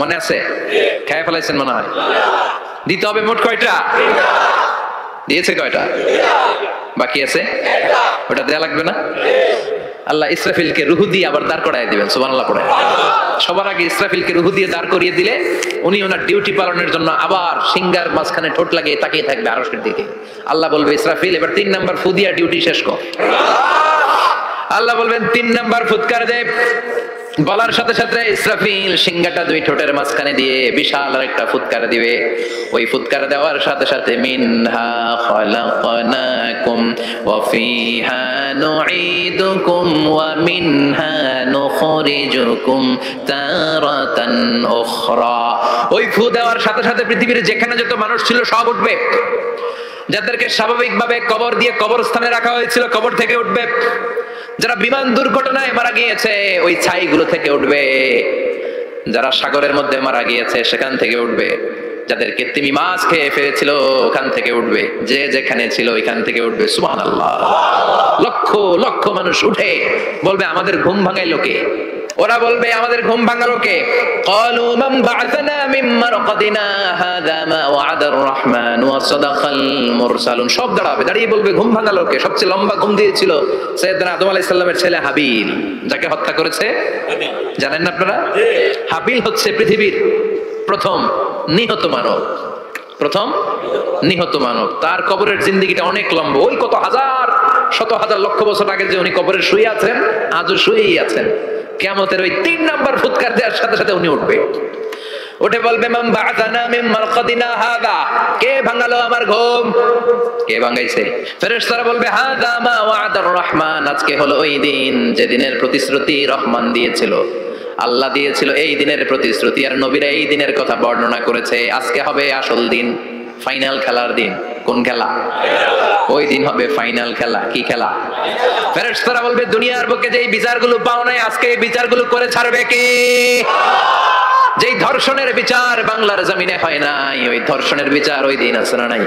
মনে আছে? খেয়ে ফেলাইছেন মনে হয়। দিতে হবে মোট কয়টা? দিয়েছে কয়টা? বাকি আছে ওটা দেয়া লাগবে না? আল্লাহ ইসরাফিলকে রূহ দিয়ে আবার দাঁড় করায় দিবেন। সুবহানাল্লাহ পড়ে। সবার আগে ইসরাফিলকে রূহ দিয়ে দাঁড় করিয়ে দিলে উনি ওনার ডিউটি পালনের জন্য আবার সিংহার মাঝখানে ঠোঁট লাগিয়ে তাকিয়ে থাকবে আরশের দিকে। আল্লাহ বলবে ইসরাফিল এবার 3 নাম্বার ফু দিয়া ডিউটি শেষ কর। আল্লাহ বলবেন 3 নাম্বার ফুৎকার দে। বলার সাথে সাথে ইসরাফিল সিংহাটা 2 ঠোঁটের মাঝখানে দিয়ে বিশাল আরেকটা ফুৎকার দিবে। ওই ফুৎকার দেওয়ার সাথে সাথে মিনহা খালাকনাকুম ওয়া ফিহা নুঈদুকুম ওয়া মিনহা নুখরিজুকুম তারাতান উখরা। ওই ফু দেওয়ার সাথে সাথে পৃথিবীর যেখানে যত মানুষ ছিল সব উঠবে। যাদেরকে স্বাভাবিকভাবে কবর দিয়ে কবরস্থানে রাখা হয়েছিল কবর থেকে উঠবে। যারা বিমান দুর্ঘটনায় মারা গিয়েছে ওই ছাইগুলো থেকে উঠবে। যারা সাগরের মধ্যে মারা গিয়েছে সেখান থেকে উঠবে। যাদেরকে তিমি মাছ খেয়ে ফেলেছিল ওখান থেকে উঠবে। যে যেখানে ছিল ওইখান থেকে উঠবে। সুবহানাল্লাহ। লক্ষ লক্ষ মানুষ উঠে বলবে আমাদের ঘুম ভাঙাইলো কে? ওরা বলবে আমাদের ঘুম ভাঙালো কে? ক্বালু মান বা'আথানা মিন মারকাদিনা হাযা মা ওয়া'আদার রাহমান ওয়া সাদাকাল মুরসালুন। সব দাঁড়াবে, দাঁড়িয়ে বলবে ঘুম ভাঙালো কে? সবচেয়ে লম্বা ঘুম দিয়েছিল সাইয়েদনা আদম আলাইহিস সালামের ছেলে হাবিল, যাকে হত্যা করেছে জানেন না আপনারা? হাবিল হচ্ছে পৃথিবীর প্রথম নিহত মানব। প্রথম নিহত মানব। তার কবরের জিন্দেগিটা অনেক লম্বা। ওই কত হাজার শত হাজার লক্ষ বছর আগে যে উনি কবরে শুয়ে আছেন আজও শুয়েই আছেন। কিয়ামতের ওই 3 নাম্বার ফুৎকার দেওয়ার সাথে সাথে উনি উঠবে। উঠে বলবে মান বা'আথানা মিন মারকাদিনা হাযা। কে ভাঙালো আমার ঘুম? কে ভাঙাইছে? ফেরেশতারা বলবে হাযা মা ওয়া'আদার রহমান। আজকে হলো ওই দিন যে দিনের প্রতিশ্রুতি রহমান দিয়েছিল, আল্লাহ দিয়েছিল। এই দিনের প্রতিশ্রুতি আর নবীরা এই দিনের কথা বর্ণনা করেছে। আজকে হবে আসল দিন, ফাইনাল খেলার দিন। কোন খেলা? ওই দিন হবে ফাইনাল খেলা। কি খেলা? ফেরেশতারা বলবে দুনিয়ার বুকে যেই বিচারগুলো পাও নাই আজকে এই বিচারগুলো করে ছাড়বে কে? যেই ধর্ষণের বিচার বাংলার জমিনে হয় নাই ওই ধর্ষণের বিচার ওই দিন আছে না নাই?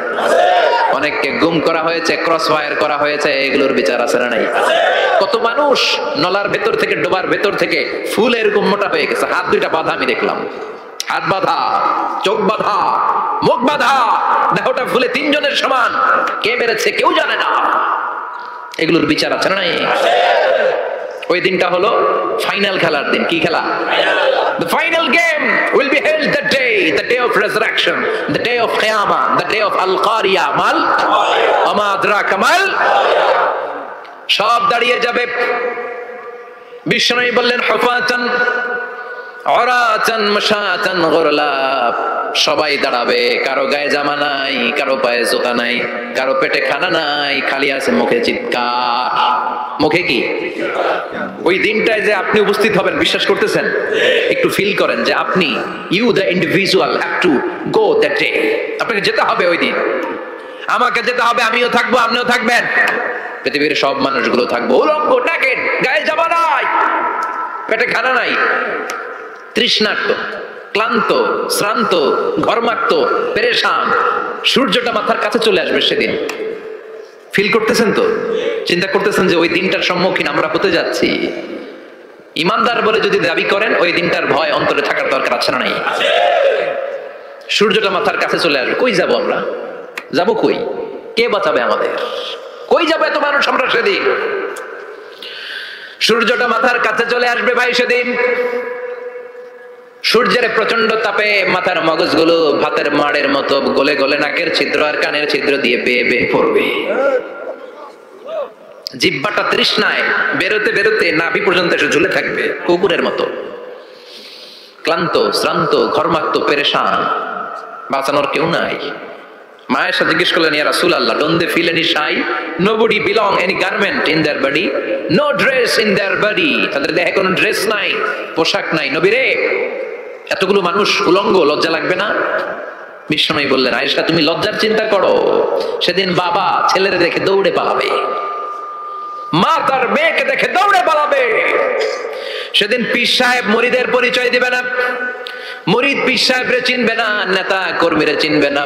অনেককে গুম করা হয়েছে, ক্রস ফায়ার করা হয়েছে, এগুলোর বিচার আছে না নাই? কত মানুষ নলার ভেতর থেকে ডোবার ভেতর থেকে ফুলের গুম্মটা হয়ে গেছে। হাত 2টা বাঁধা আমি দেখলাম। হাত বাঁধা, চোখ বাঁধা, মুখ বাঁধা, দেহটা ফুলে 3 জনের সমান। কে মেরেছে কেউ জানে না। এগুলোর বিচার আছে না নাই? ওই দিনটা হলো ফাইনাল খেলার দিন। কি খেলা? The final game will be held the day of resurrection, the day of Qiyamah, the day of Al-Qari'ah mal wa ma adraka mal। সব দাঁড়িয়ে যাবে। বিষ্ণু বললেন হুফাতান উরাতান মাশাতান গুরলা। সবাই দাঁড়াবে। কারো গায়ে জামা নাই, কারো পায়ে জুতা নাই, কারো পেটে খানা নাই, খালি আছে মুখে চিৎকার। মুখে কি? ওই দিনটায় যে আপনি উপস্থিত হবেন বিশ্বাস করতেছেন? একটু ফিল করেন যে আপনি you the individual have to go that day. আপনাকে যেতে হবে ওই দিন। আমাকে যেতে হবে, আমিও থাকবো, আপনিও থাকবেন, পৃথিবীর সব মানুষগুলো থাকবো। উলঙ্গ, নাকেড, গায়ে জামা নাই, পেটে খানা নাই, তৃষ্ণার্ত, ক্লান্ত, শ্রান্ত, ঘর্মাক্ত, পেরেশান। সূর্যটা মাথার কাছে চলে আসবে সেদিন। ফিল করতেছেন তো? চিন্তা করতেছেন যে ওই দিনটার সম্মুখীন আমরা হতে যাচ্ছি। ইমানদার বলে যদি দাবি করেন ওই দিনটার ভয় অন্তরে থাকার দরকার আছে না নাই? সূর্যটা মাথার কাছে চলে আসবে। কই যাব আমরা? যাব কই? কে বাঁচাবে আমাদের? কই যাবে এত মানুষ আমরা সেদিন? সূর্যটা মাথার কাছে চলে আসবে ভাই সেদিন। সূর্যের প্রচন্ড তাপে মাথার মগজগুলো ভাতের মাড়ের মতো গলে গলে নাকের ছিদ্র আর কানের ছিদ্র দিয়ে বেয়ে বেয়ে পড়বে। জিহ্বাটা তৃষ্ণায় বেরোতে বেরোতে নাভি পর্যন্ত এসে ঝুলে থাকবে কুকুরের মতো। ক্লান্ত, শ্রান্ত, ঘর্মাক্ত, পেরেশান, বাঁচানোর কেউ নাই। মায়ের সাথে জিজ্ঞেস করলেন ইয়া রাসূলুল্লাহ, don't they feel any shy? Nobody belong any garment in their body, no dress in their body। তাদের দেহে কোনো ড্রেস নাই, পোশাক নাই। নবী রে, এতগুলো মানুষ উলঙ্গ, লজ্জা লাগবে না? বিষ্ণু বললেন আয়েশা তুমি লজ্জার চিন্তা করো, সেদিন বাবা ছেলের দেখে দৌড়ে পালাবে। মা তার মেয়েকে দেখে দৌড়ে পালাবে। সেদিন পীর সাহেব মুরিদের পরিচয় দিবে না, মুরিদ পীর সাহেবরে চিনবে না, নেতা কর্মীরে চিনবে না,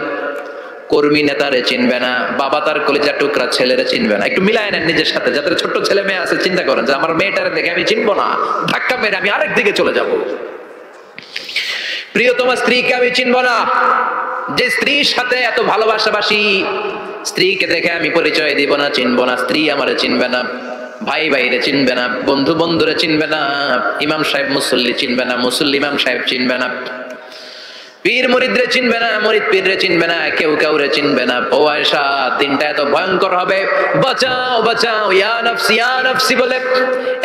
কর্মী নেতারে চিনবে না, বাবা তার কলিজার টুকরা ছেলেরে চিনবে না। একটু মিলায় নেন নিজের সাথে, যাদের ছোট ছেলে মেয়ে আছে চিন্তা করেন যে আমার মেয়েটারে দেখে আমি চিনবো না, ধাক্কা মেরে আমি আরেক দিকে চলে যাব। প্রিয়তম স্ত্রীকে আমি চিনবো না, যে স্ত্রীর সাথে এত ভালোবাসাবাসি, স্ত্রীকে দেখে আমি পরিচয় দিব না, চিনবো না। স্ত্রী আমারে চিনবে না, ভাই ভাইরে চিনবে না, বন্ধু বন্ধুরে চিনবে না, ইমাম সাহেব মুসল্লি চিনবে না, মুসল্লি ইমাম সাহেব চিনবে না, পীর মুরিদরে চিনবে না, মুরিদ পীররে চিনবে না, কেউ কাউরে চিনবে না। ও আয়েশা, দিনটা এত ভয়ঙ্কর হবে, বাঁচাও বাঁচাও ইয়া নাফসি বলে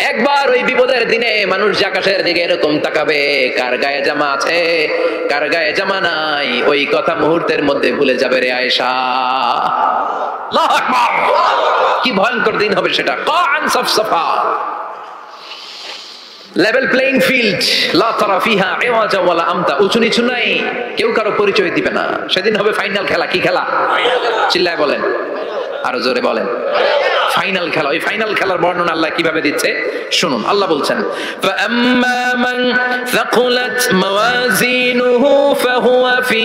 একবার ওই বিপদের দিনে মানুষ আকাশের দিকে এরকম তাকাবে, কার গায়ে জামা আছে কার গায়ে জামা নাই, ওই কথা মুহূর্তের মধ্যে ভুলে যাবে রে আয়েশা। আল্লাহু আকবার, কি ভয়ঙ্কর দিন হবে সেটা। কান সাফসাফা, লেভেল প্লেইং ফিল্ড, লা তারা ফিহা ইওয়াজা ওয়ালা আমতা, উঁচু নিচু নাই, কেউ কারো পরিচয় দিবে না। সেদিন হবে ফাইনাল খেলা। কি খেলা? চিল্লায় বলেন, আরো জোরে বলেন, ফাইনাল খেলা। ওই ফাইনাল খেলার বর্ণনা আল্লাহ কিভাবে দিচ্ছে শুনুন। আল্লাহ বলছেন, ফাআম্মা মান সাকুলাত মাওয়াজিনুহু ফাহুয়া ফি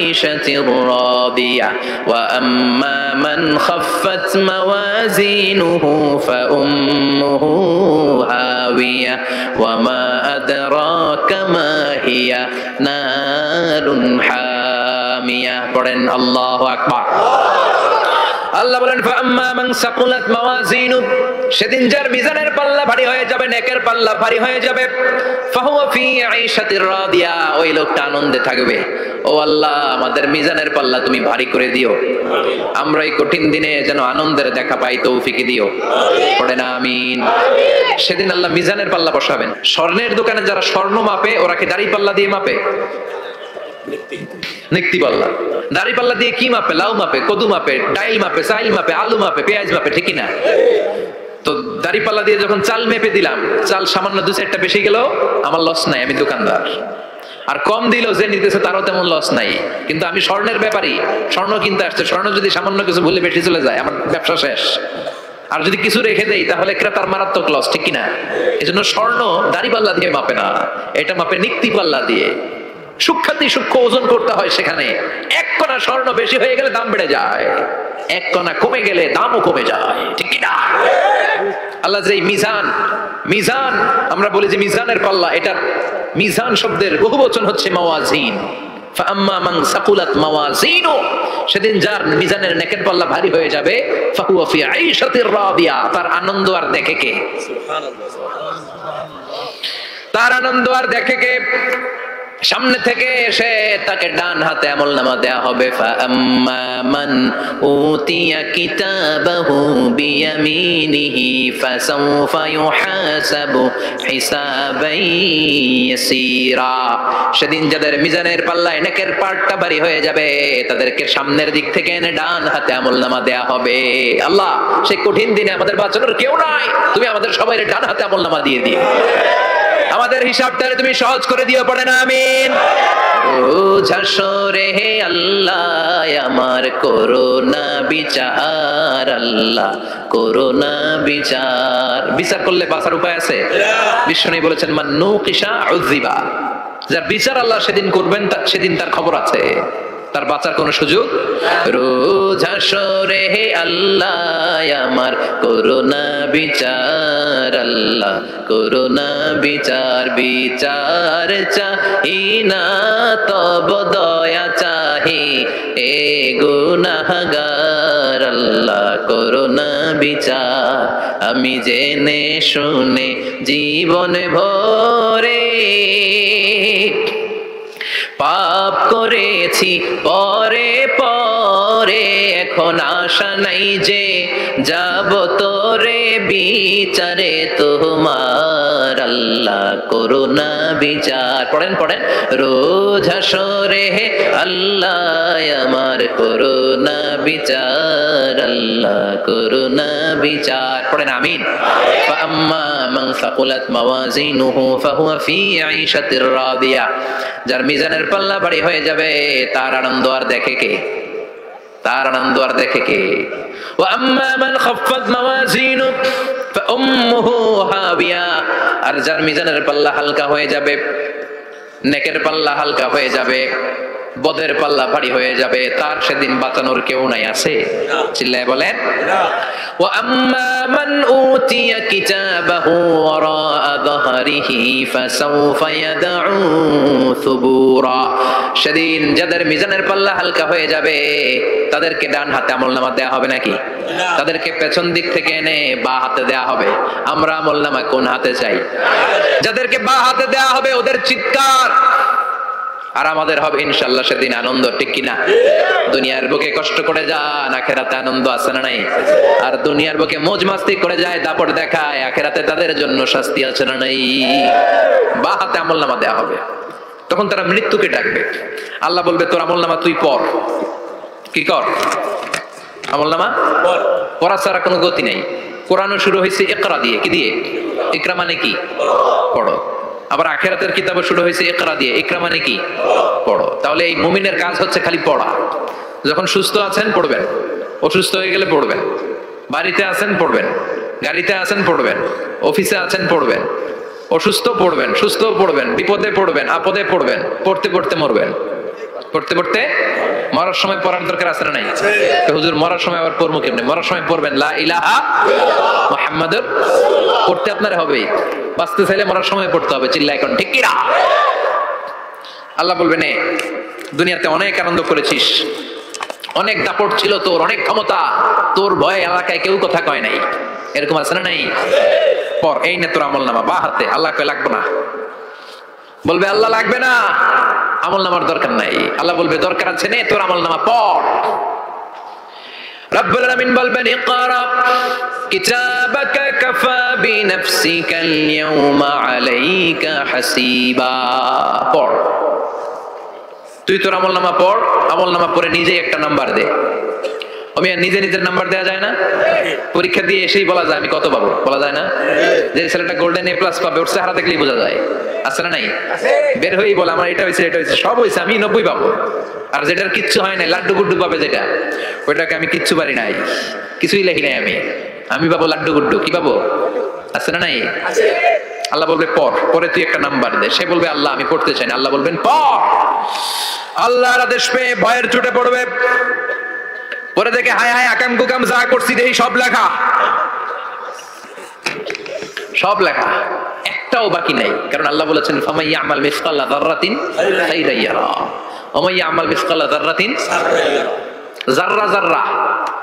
ঈশাতির রাদিয়া ওয়া আম্মা মান খাফফাত মাওয়াজিনুহু ফাউম্মুহু হাওিয়া ওয়া মা আদরাকা মা হিয়া নারুন হামিয়া। পড়েন আল্লাহু আকবার। আল্লাহ বলেন, ফাআম্মা মান সাকুলাত মাওয়াজিনু, সেদিন যার মিজানের পাল্লা ভারী হয়ে যাবে, নেকের পাল্লা ভারী হয়ে যাবে, ফাহুয়া ফি ঈশাতির রাদিয়া, ওই লোকটা আনন্দে থাকবে। ও আল্লাহ, আমাদের মিজানের পাল্লা তুমি ভারী করে দিও, আমরা এই কঠিন দিনে যেন আনন্দের দেখা পাই, তৌফিক দিও। পড়ে না আমিন। সেদিন আল্লাহ মিজানের পাল্লা বসাবেন। স্বর্ণের দোকানে যারা স্বর্ণ মাপে, ওরা কি দাড়ি পাল্লা দিয়ে মাপে? নিক্তি পাল্লা। দাড়ি পাল্লা দিয়ে কি মাপে? লাউ মাপে, কদু মাপে, ডাইল মাপে, চাইল মাপে, আলু মাপে, পেঁয়াজ মাপে, ঠিক না? তো দাড়ি পাল্লা দিয়ে যখন চাল মেপে দিলাম, চাল সামান্য 2-4টা বেশি গেল, আমার লস নাই, আমি দোকানদার। আর কম দিল যে নিতেছে তারও তেমন লস নাই, কিন্তু আমি স্বর্ণের ব্যাপারী, স্বর্ণ কিনতে আসছে, স্বর্ণ যদি সামান্য কিছু ভুলে বেশি চলে যায়, আমার ব্যবসা শেষ। আর যদি কিছু রেখে দেই তাহলে ক্রেতার মারাত্মক লস, ঠিক কিনা? এই জন্য স্বর্ণ দাড়ি পাল্লা দিয়ে মাপে না, এটা মাপে নিক্তি পাল্লা দিয়ে। সূক্ষ্মাতি সূক্ষ্ম ওজন করতে হয়। সেখানে এক কণা স্বর্ণ বেশি হয়ে গেলে দাম বেড়ে যায়, এক কণা কমে গেলে দামও কমে যায়, ঠিক কিনা? আল্লাহ যে মিজান, মিজান আমরা বলি যে মিজানের পাল্লা, এটার মিজান শব্দের বহুবচন হচ্ছে মাওয়াজিন। ফাআম্মা মান সাকুলাত মাওয়াজিনু, সেদিন যার মিজানের নেকের পাল্লা ভারী হয়ে যাবে, ফাহুয়া ফি ঈশাতির রাদিয়া, তার আনন্দ আর দেখে কে? তার আনন্দ আর দেখে কে? সামনে থেকে এসে তাকে ডান হাতে আমলনামা দেয়া হবে। ফাআম্মা মান উতিয়া কিতাবাহু বিয়ামিনিহি ফাসাউফা ইউহাসাবু হিসাবান ইয়াসীরা, সেদিন যাদের মিজানের পাল্লায় নেকের পার্টটা ভারী হয়ে যাবে, তাদেরকে সামনের দিক থেকে এনে ডান হাতে আমলনামা দেয়া হবে। আল্লাহ, সেই কঠিন দিনে আমাদের বাঁচানোর কেউ নাই, তুমি আমাদের সবাইকে ডান হাতে আমলনামা দিয়ে দিও, আমাদের হিসাবটা তুমি সহজ করে দিও। পড়ে না আমিন। ঝাসরে হে আল্লাহ আমার করোনা বিচার, আল্লাহ করোনা বিচার। বিচার করলে বাঁচার উপায় আছে? বিষ্ণু বলেছেন, মান্নু কিসা উযিবা, যার বিচার আল্লাহ সেদিন করবেন, সেদিন তার খবর আছে, তার বাঁচার কোন সুযোগ। রোজ হাসরে হে আল্লাহ আমার করোনা বিচার, আল্লাহ করোনা বিচার, বিচার চাহি না তব দয়া চাহি এ গুনাহগার, আল্লাহ করোনা বিচার। আমি জেনে শুনে জীবন ভরে পাপ করেছি পরে পরে, এখন আশা নাই যে যাব তোরে বিচারে তোমার, আল্লাহ করোনা বিচার। পড়েন পড়েন, রোজ হাসরে হে আল্লাহ আমার করোনা বিচার, আল্লাহ করোনা বিচার। পড়েন আমিন। ফাআম্মা মান সাকুলাত মাওয়াজিনুহু ফাহুয়া ফি ঈশাতির রাদিয়া, যার মিজানের পাল্লা ভারী হয়ে যাবে, তার আনন্দ আর দেখে কে? তার আনন্দ আর দেখে কে? ওয়া আম্মা মান খাফফাত মাওয়াজিনু, ফাউম্মুহু হাবিয়া, আর যার মিজানের পাল্লা হালকা হয়ে যাবে, নেকের পাল্লা হালকা হয়ে যাবে, বদের পাল্লা ভারী হয়ে যাবে, তার সেদিন বাঁচানোর কেউ নাই। আছে? চিল্লায় বলেন ওয়া আম্মা মান উতিয়া কিতাবাহু ওয়ারাআ যাহরিহি ফাসাউফা ইয়াদউ সুবুরা। সেদিন যাদের মিজানের পাল্লা হালকা হয়ে যাবে তাদেরকে ডান হাতে আমলনামা দেয়া হবে নাকি? তাদেরকে পেছন দিক থেকে এনে বা হাতে দেয়া হবে। আমরা আমলনামা কোন হাতে চাই? যাদেরকে বা হাতে দেয়া হবে ওদের চিৎকার, আর আমাদের হবে ইনশাআল্লাহ সেদিন আনন্দ। ঠিক কিনা? দুনিয়ার বুকে কষ্ট করে যান, আখেরাতে আনন্দ আছে না নাই? আর দুনিয়ার বুকে মौज মাস্তি করে যায়, দাপট দেখায়, আখেরাতে তাদের জন্য শাস্তি আছে না নাই? বা হাতে আমলনামা দেয়া হবে। তখন তারা মৃত্যুকে ডাকবে। আল্লাহ বলবে তোর আমলনামা তুই পড়। কি কর? আমলনামা পড়া ছাড়া কোনো গতি নাই। কোরআনও শুরু হয়েছে ইকরা দিয়ে। কি দিয়ে? ইকরা মানে কি? পড়ো। আবার আখিরাতের কিতাবও শুরু হয়েছে ইকরা দিয়ে। ইকরা মানে কি? পড়ো। তাহলে এই মুমিনের কাজ হচ্ছে খালি পড়া। যখন সুস্থ আছেন পড়বেন, অসুস্থ হয়ে গেলে পড়বেন, বাড়িতে আছেন পড়বেন, গাড়িতে আছেন পড়বেন, অফিসে আছেন পড়বেন, অসুস্থ পড়বেন, সুস্থ পড়বেন, বিপদে পড়বেন, আপদে পড়বেন, পড়তে পড়তে মরবেন। পড়তে পড়তে মরার সময় পড়ার দরকার আছে না নাই? হুজুর মরার সময় আবার পড়বো কেমনে? মরার সময় পড়বেন লা ইলাহা মুহাম্মাদুর। পড়তে আপনার হবেই, বাঁচতে চাইলে মরার সময় পড়তে হবে। চিল্লা এখন ঠিক কিনা? আল্লাহ বলবেন এ দুনিয়াতে অনেক আনন্দ করেছিস, অনেক দাপট ছিল তোর, অনেক ক্ষমতা, তোর ভয়ে এলাকায় কেউ কথা কয় নাই। এরকম আছে না নাই? পর এই নে তোর আমলনামা বা হাতে। আল্লাহ কয় লাগবে না। বলবে আল্লাহ লাগবে না, আমলনামার দরকার নাই। আল্লাহ বলবে দরকার আছে, নে তোর আমলনামা পড়। রব্বুল আলামিন বলবেন ইকরা কিতাবাকা কাফা বিনাফসিকাল ইয়াউমা আলাইকা হাসিবা। পড়, তুই তোর আমলনামা পড়। আমলনামা পড়ে নিজেই একটা নাম্বার দে। আমি নিজে নিজের নাম্বার দেওয়া যায় না? পরীক্ষা দিয়ে এসেই বলা যায় আমি কত পাবো? বলা যায় না? যে ছেলেটা গোল্ডেন এ প্লাস পাবে ওর চেহারা দেখলেই বোঝা যায়। আছে না নাই? বের হয়েই বলে আমার এটা হয়েছে, এটা হয়েছে, সব হয়েছে, আমি 90 পাবো। আর যেটার কিচ্ছু হয় নাই, লাড্ডু গুড্ডু পাবে যেটা, ওইটাকে আমি কিচ্ছু পারি নাই, কিছুই লেখি নাই আমি পাবো লাড্ডু গুড্ডু। কি পাবো? আছে না নাই? আল্লাহ বলবে পড়, পরে তুই একটা নাম্বার দে। সে বলবে আল্লাহ আমি পড়তে চাই না। আল্লাহ বলবেন পড়। আল্লাহর আদেশ পেয়ে ভয়ের ছুটে পড়বে। পরে দেখে হায় হায় আকাম কুকাম যা করছি দেখি সব লেখা, সব লেখা, একটাও বাকি নাই। কারণ আল্লাহ বলেছেন ফামাই ইয়ামাল মিসকালা যাররাতিন খাইরান ইয়ারা ওয়া মান ইয়ামাল মিসকালা যাররাতিন যাররা। যাররা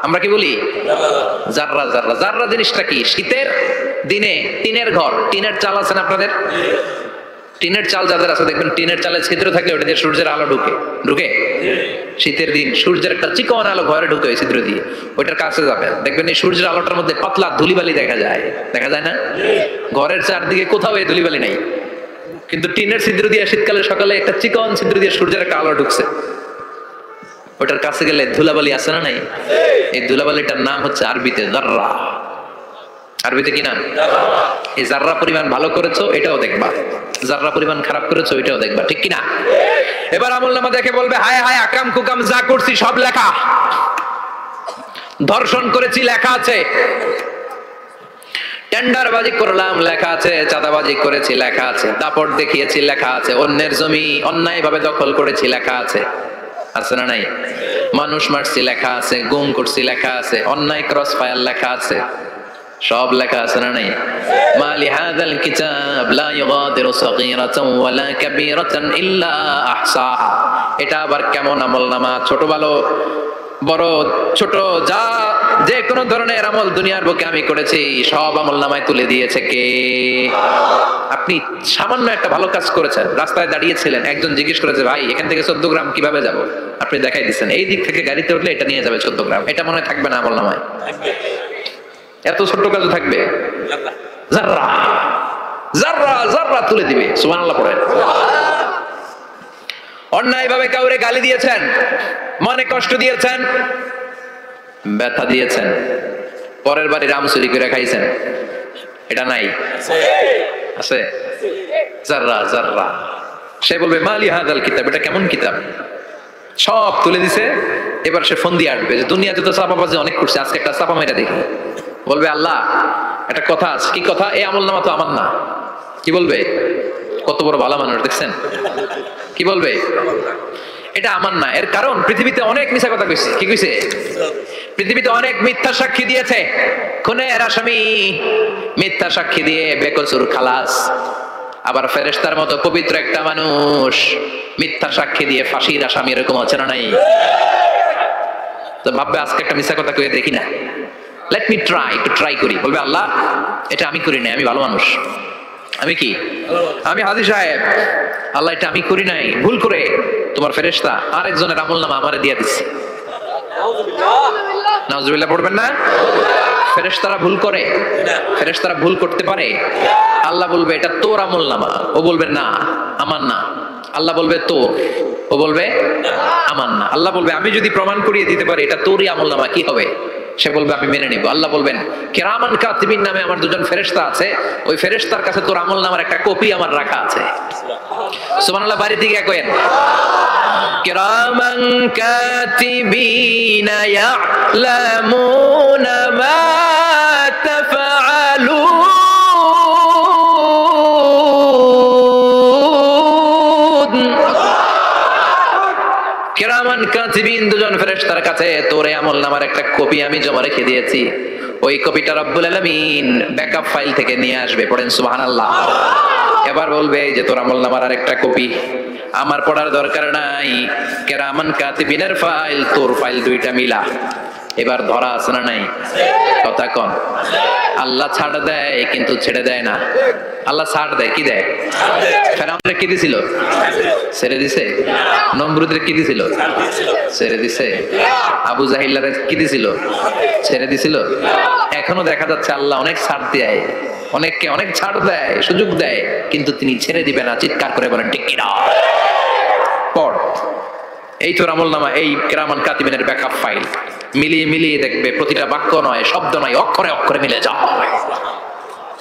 আমরা কি বলি? যাররা। যাররা যাররা জিনিসটা কি? শীতের দিনে টিনের ঘর, টিনের চাল আছে না আপনাদের? টিনের চাল যাদের আছে দেখবেন টিনের চালে ছিদ্র থাকলে ওটা দিয়ে সূর্যের আলো ঢুকে। ঢুকে? শীতের দিন সূর্যের একটা চিকন আলো ঘরে ঢুকে ওই ছিদ্র দিয়ে, ওইটার কাছে যাবেন দেখবেন এই সূর্যের আলোটার মধ্যে পাতলা ধুলিবালি দেখা যায়। দেখা যায় না? ঘরের চারদিকে কোথাও এই ধুলিবালি নাই, কিন্তু টিনের ছিদ্র দিয়ে শীতকালে সকালে একটা চিকন ছিদ্র দিয়ে সূর্যের একটা আলো ঢুকছে। ওটার কাছে গেলে ধুলাবালি আছে না নাই? এই ধুলাবালিটার নাম হচ্ছে আরবিতে যাররা। আরবিতে কি নাম? এই যাররা পরিমাণ ভালো করেছো এটাও দেখবা, যাররা পরিমাণ খারাপ করেছো এটাও দেখবা। ঠিক কিনা? এবার আমলনামা দেখে বলবে হায় হায় আকাম কুকাম যা করছি সব লেখা। ধর্ষণ করেছি লেখা আছে, টেন্ডারবাজি করলাম লেখা আছে, চাঁদাবাজি করেছি লেখা আছে, দাপট দেখিয়েছি লেখা আছে, অন্যের জমি অন্যায় ভাবে দখল করেছি লেখা আছে। আছে না নাই? মানুষ মারছি লেখা আছে, গুম করছি লেখা আছে, অন্যায় ক্রস ফায়ার লেখা আছে, সব লেখা আছে না নাই? মালি হাযাল কিতাব লা ইউগাদিরু সাগীরাতান ওয়ালা কাবীরাতান ইল্লা আহসাহা। এটা আবার কেমন আমলনামা? ছোট ভালো বড় ছোট যা যে কোনো ধরনের আমল দুনিয়ার বুকে আমি করেছি সব আমলনামায় তুলে দিয়েছে কে? আপনি সামান্য একটা ভালো কাজ করেছেন, রাস্তায় দাঁড়িয়েছিলেন, একজন জিজ্ঞেস করেছে ভাই এখান থেকে 14 গ্রাম কিভাবে যাব? আপনি দেখাই দিচ্ছেন এই দিক থেকে গাড়িতে উঠলে এটা নিয়ে যাবে 14 গ্রাম। এটা মনে হয় থাকবে না আমলনামায়? এত ছোট্ট কাজ থাকবে? যাররা যাররা যাররা তুলে দিবে। সুবহানাল্লাহ পড়েন। অন্যায় ভাবে কাউরে গালি দিয়েছেন, মনে কষ্ট দিয়েছেন, ব্যথা দিয়েছেন, পরের বাড়ির আম চুরি করে খাইছেন, এটা নাই? আছে? যাররা যাররা। সে বলবে মালি হাযাল কিতাব, এটা কেমন কিতাব? সব তুলে দিছে। এবার সে ফোন দিয়ে আসবে যে দুনিয়াতে তো চাপাবাজি অনেক করছে, আজকে একটা চাপা মেরে দেখি। বলবে আল্লাহ একটা কথা আছে, কি কথা? এই আমল নামা তো আমার না। কি বলবে? কত বড় ভালো মানুষ দেখছেন, কি বলবে? এটা আমার না। এর কারণ পৃথিবীতে অনেক মিথ্যা কথা কইছে। কি কইছে? পৃথিবীতে অনেক মিথ্যা সাক্ষী দিয়েছে। খুনের আসামি মিথ্যা সাক্ষী দিয়ে বেকসুর খালাস। আবার ফেরেশতার মতো পবিত্র একটা মানুষ মিথ্যা সাক্ষী দিয়ে ফাঁসির আসামি, এরকম আছে না নাই? তো ভাববে আজকে একটা মিথ্যা কথা কয়ে দেখি না, লেট মি ট্রাই, একটু ট্রাই করি। বলবে আল্লাহ এটা আমি করি নাই, আমি ভালো মানুষ, আমি কি, আমি হাজী সাহেব, আল্লাহ এটা আমি করি নাই, ভুল করে তোমার ফেরেশতা আরেকজনের আমলনামা আমারে দিয়ে দিচ্ছে। নাউজুবিল্লাহ পড়বেন না? ফেরেশতারা ভুল করে, ফেরেশতারা ভুল করতে পারে। আল্লাহ বলবে এটা তোর আমলনামা, ও বলবে না আমার না। আল্লাহ বলবে তোর, ও বলবে আমার না। আল্লাহ বলবে আমি যদি প্রমাণ করিয়ে দিতে পারি এটা তোরই আমলনামা, কি হবে? সে বলবে আমি মেনে নিব। আল্লাহ বলবেন কিরামান কাতিবিন নামে আমার দুজন ফেরেশতা আছে, ওই ফেরেশতার কাছে তোর আমলনামার একটা কপি আমার রাখা আছে। সুবহানাল্লাহ, বাড়ি থেকে কইেন কিরামান কাতিবিনা ইয়ালামুনা মা তাফআলুন। কিরামান কাতিবিন দুজন ফেরেশতার কাছে তোর আমলনামার একটা কপি আমি জমা রেখে দিয়েছি। ওই কপিটা রব্বুল আলামিন ব্যাকআপ ফাইল থেকে নিয়ে আসবে। পড়েন সুবহানাল্লাহ। এবার বলবে যে তোর আমলনামার আরেকটা কপি আমার পড়ার দরকার নাই, কিরামান কাতিবিনের ফাইল তোর ফাইল দুইটা মিলা। এবার ধরা আছে না নাই? কথা কন। আল্লাহ ছাড় দেয় কিন্তু ছেড়ে দেয় না। আল্লাহ ছাড় দেয়, কি দেয়? ফেরাউনরে কি দিছিল? ছেড়ে দিছে। নমরুদের কি দিছিল? ছেড়ে দিছে। আবু জাহিলারে কি দিছিল? ছেড়ে দিছিল। এখনো দেখা যাচ্ছে আল্লাহ অনেক ছাড় দেয়, অনেককে অনেক ছাড় দেয়, সুযোগ দেয়, কিন্তু তিনি ছেড়ে দিবে না। চিৎকার করে বলেন ঠিক কিনা? পড় এই তোর আমলনামা, এই কিরামান কাতিবিনের ব্যাকআপ ফাইল মিলিয়ে মিলিয়ে দেখবে প্রতিটা বাক্য নয়, শব্দ নয়, অক্ষরে অক্ষরে মিলে যায়।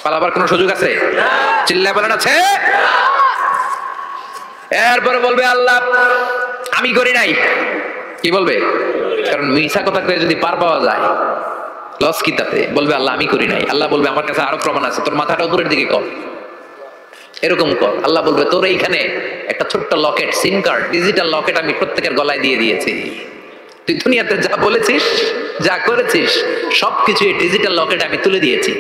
পালাবার কোনো সুযোগ আছে? চিল্লায় বলেন আছে? এরপরে বলবে আল্লাহ আমি করি নাই। কি বলবে? কারণ মিথ্যা কথা কয়ে যদি পার পাওয়া যায় লস কি তাতে? বলবে আল্লাহ আমি করি নাই। আল্লাহ বলবে আমার কাছে আরো প্রমাণ আছে, তোর মাথাটা উপরের দিকে কর, এরকম কর। আল্লাহ বলবে তোর এইখানে একটা ছোট্ট লকেট, সিম কার্ড, ডিজিটাল লকেট আমি প্রত্যেকের গলায় দিয়ে দিয়েছি। তুই দুনিয়াতে যা বলেছিস, যা করেছিস, সবকিছু এই ডিজিটাল লকেট আমি তুলে দিয়েছি।